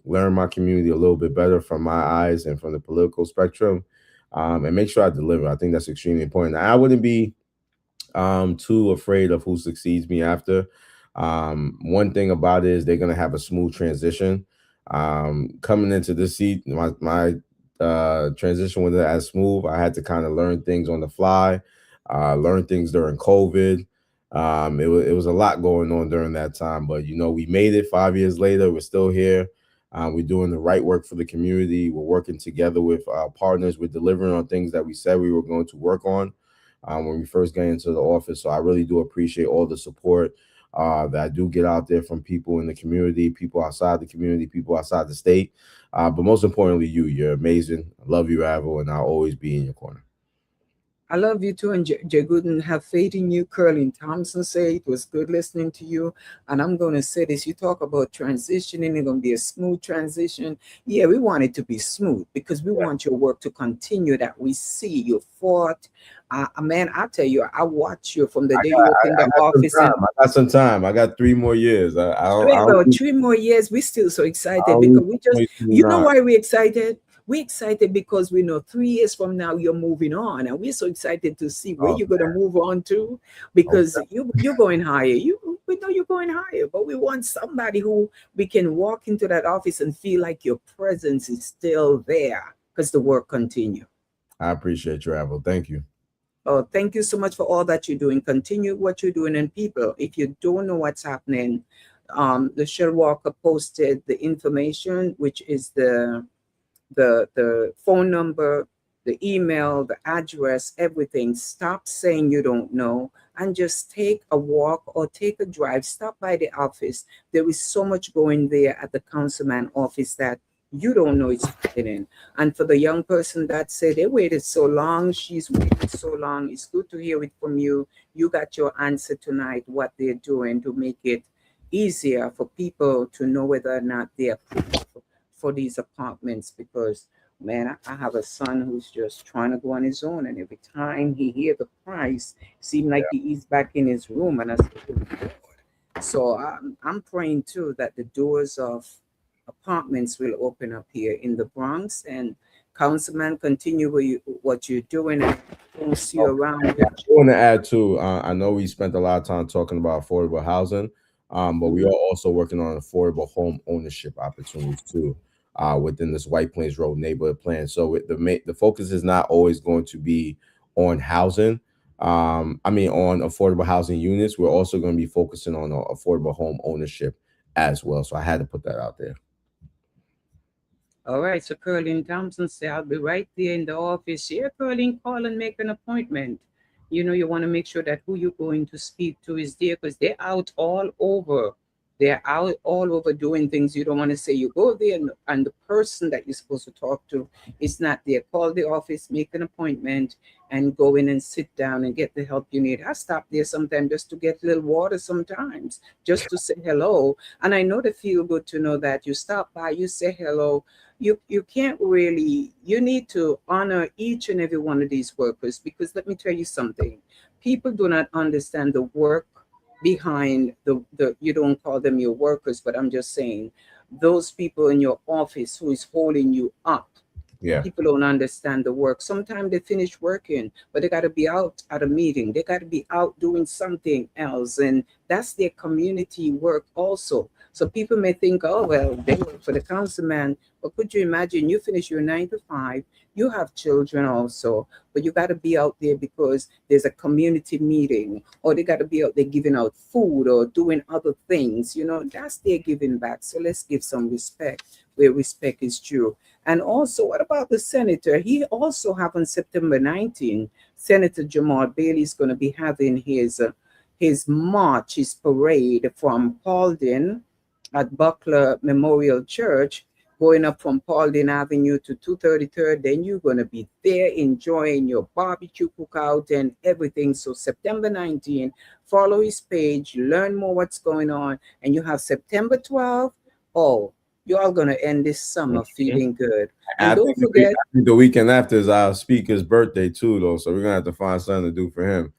learn my community a little bit better from my eyes and from the political spectrum, and make sure I deliver. I think that's extremely important. I wouldn't be too afraid of who succeeds me after. One thing about it is they're going to have a smooth transition. Coming into this seat, my transition wasn't as smooth. I had to kind of learn things on the fly, learn things during COVID. It was a lot going on during that time, but you know, we made it 5 years later. We're still here. We're doing the right work for the community. We're working together with our partners. We're delivering on things that we said we were going to work on when we first got into the office. So I really do appreciate all the support that I do get out there from people in the community, people outside the community, people outside the state. But most importantly, you're amazing. I love you, Avril, and I'll always be in your corner. I love you too, and Jay Gooden, have faith in you. Curlin Thompson say it was good listening to you. And I'm going to say this, you talk about transitioning, it's going to be a smooth transition. Yeah, we want it to be smooth because we want your work to continue, that we see you fought. Man, I tell you, I watch you from the day you opened the office. I got some time. I got 3 more years. 3 more years. We're still so excited because we just, you know why we're excited? We're excited because we know 3 years from now you're moving on, and we're so excited to see where you're going to move on to, because you're going higher. We know you're going higher, but we want somebody who we can walk into that office and feel like your presence is still there because the work continues. I appreciate you, Avril. Thank you. Oh, thank you so much for all that you're doing. Continue what you're doing. And people, if you don't know what's happening, the Shell Walker posted the information, which is the phone number, the email, the address, everything. Stop saying you don't know and just take a walk or take a drive. Stop by the office. There is so much going there at the councilman office that you don't know it's happening. And for the young person that said they waited so long, she's waited so long, it's good to hear it from you. You got your answer tonight, what they're doing to make it easier for people to know whether or not they're approved for these apartments. Because man, I have a son who's just trying to go on his own, and every time he hear the price, seem like he's back in his room. And I said, "Oh, Lord." So I'm praying too that the doors of apartments will open up here in the Bronx. And Councilman, continue what you're doing, and don't see you around. I want to add too. I know we spent a lot of time talking about affordable housing, but we are also working on affordable home ownership opportunities too, within this White Plains Road neighborhood plan. So the focus is not always going to be on housing. On affordable housing units. We're also going to be focusing on affordable home ownership as well. So I had to put that out there. All right, so Curlin Thompson said, I'll be right there in the office. Yeah, Curlin, call and make an appointment. You know, you want to make sure that who you're going to speak to is there, because they're out all over. They're out all over doing things. You don't want to say you go there and the person that you're supposed to talk to is not there. Call the office, make an appointment, and go in and sit down and get the help you need. I stop there sometimes just to get a little water sometimes, just to say hello. And I know they feel good to know that you stop by, you say hello. You can't really, you need to honor each and every one of these workers, because let me tell you something. People do not understand the work behind the you don't call them your workers, but I'm just saying those people in your office who is holding you up. Yeah. People don't understand the work. Sometimes they finish working, but they got to be out at a meeting. They got to be out doing something else. And that's their community work also. So people may think, oh, well, they work for the councilman. But could you imagine you finish your 9 to 5, you have children also, but you got to be out there because there's a community meeting, or they got to be out there giving out food or doing other things. You know, that's their giving back. So let's give some respect where respect is due. And also, what about the senator? He also have on September 19, Senator Jamal Bailey is going to be having his march, his parade from Paulding at Buckler Memorial Church, going up from Paulding Avenue to 233rd. Then you're going to be there enjoying your barbecue cookout and everything. So September 19, follow his page, learn more what's going on. And you have September 12th. Oh, you're all going to end this summer feeling good. And don't forget, the weekend after is our speaker's birthday too, though. So we're going to have to find something to do for him.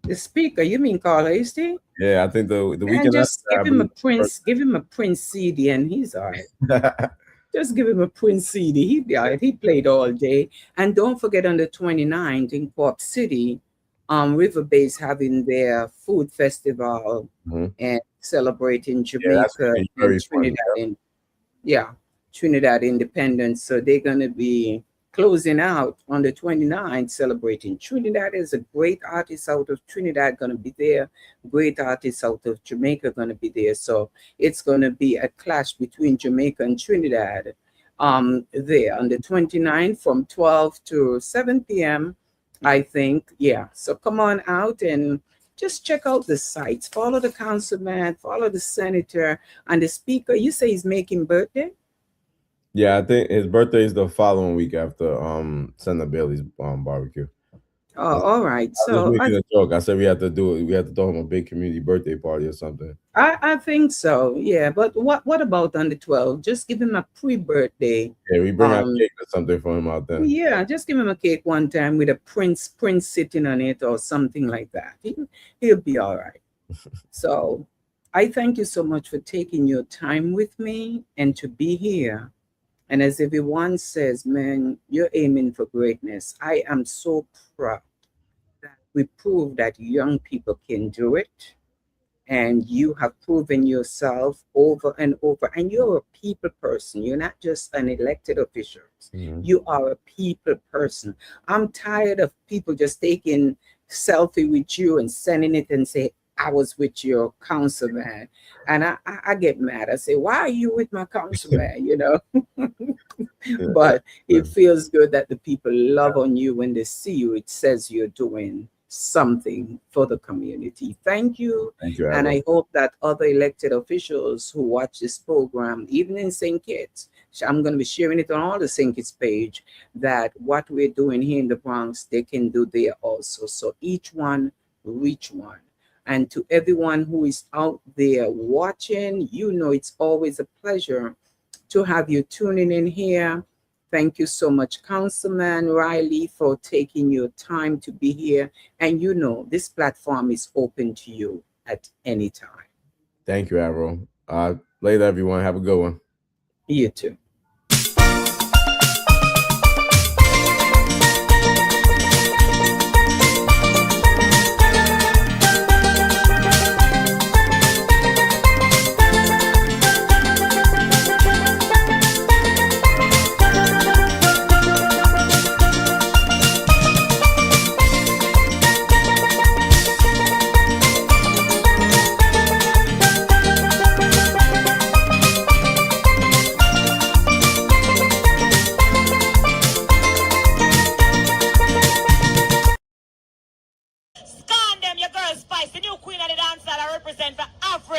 the speaker, you mean Carl Hasty? Yeah, I think the weekend and just after, give him a Prince CD and he's all right. Just give him a Prince CD. He'd be all right. He played all day. And don't forget on the 29th in Corp City, River Bay's having their food festival and celebrating Jamaica and Trinidad. Trinidad independence. So they're going to be closing out on the 29th, celebrating Trinidad. Is a great artist out of Trinidad going to be there. Great artists out of Jamaica going to be there. So it's going to be a clash between Jamaica and Trinidad there on the 29th from 12 to 7 p.m., I think. Yeah. So come on out and just check out the sites. Follow the councilman, follow the senator, and the speaker. You say he's making birthday? Yeah, I think his birthday is the following week after Senator Bailey's barbecue. Oh, all right. So I was making a joke. I said we have to do it. We have to throw him a big community birthday party or something. I think so. Yeah, but what about on the 12th? Just give him a pre-birthday. Yeah, we bring out cake or something for him out there. Yeah, just give him a cake one time with a prince sitting on it or something like that. He'll be all right. So I thank you so much for taking your time with me and to be here. And as everyone says, man, you're aiming for greatness. I am so proud that we prove that young people can do it. And you have proven yourself over and over. And you're a people person. You're not just an elected official. You are a people person. I'm tired of people just taking selfie with you and sending it and say, I was with your councilman. And I get mad. I say, why are you with my councilman? You know, but it feels good that the people love on you when they see you. It says you're doing something for the community. Thank you. Thank you, And Admiral. I hope that other elected officials who watch this program, even in St. Kitts, I'm going to be sharing it on all the St. Kitts page, that what we're doing here in the Bronx, they can do there also. So each one reach one. And to everyone who is out there watching, you know, it's always a pleasure to have you tuning in here. Thank you so much, Councilman Riley, for taking your time to be here. And you know, this platform is open to you at any time. Thank you, Admiral. Later, everyone. Have a good one. You too.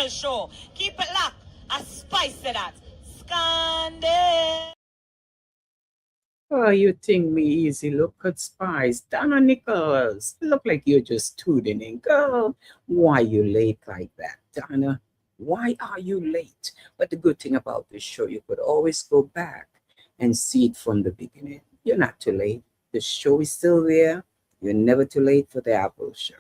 Show. Keep it locked. A spice to that. Scandal. Oh, you think me easy? Look at Spice. Donna Nichols. Look like you're just tuning in. Girl, why you late like that, Donna? Why are you late? But the good thing about this show, you could always go back and see it from the beginning. You're not too late. The show is still there. You're never too late for the Apple Show.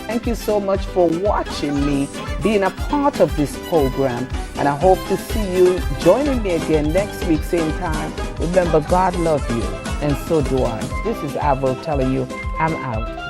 Thank you so much for watching me, being a part of this program, and I hope to see you joining me again next week, same time. Remember, God loves you, and so do I. This is Avril telling you, I'm out.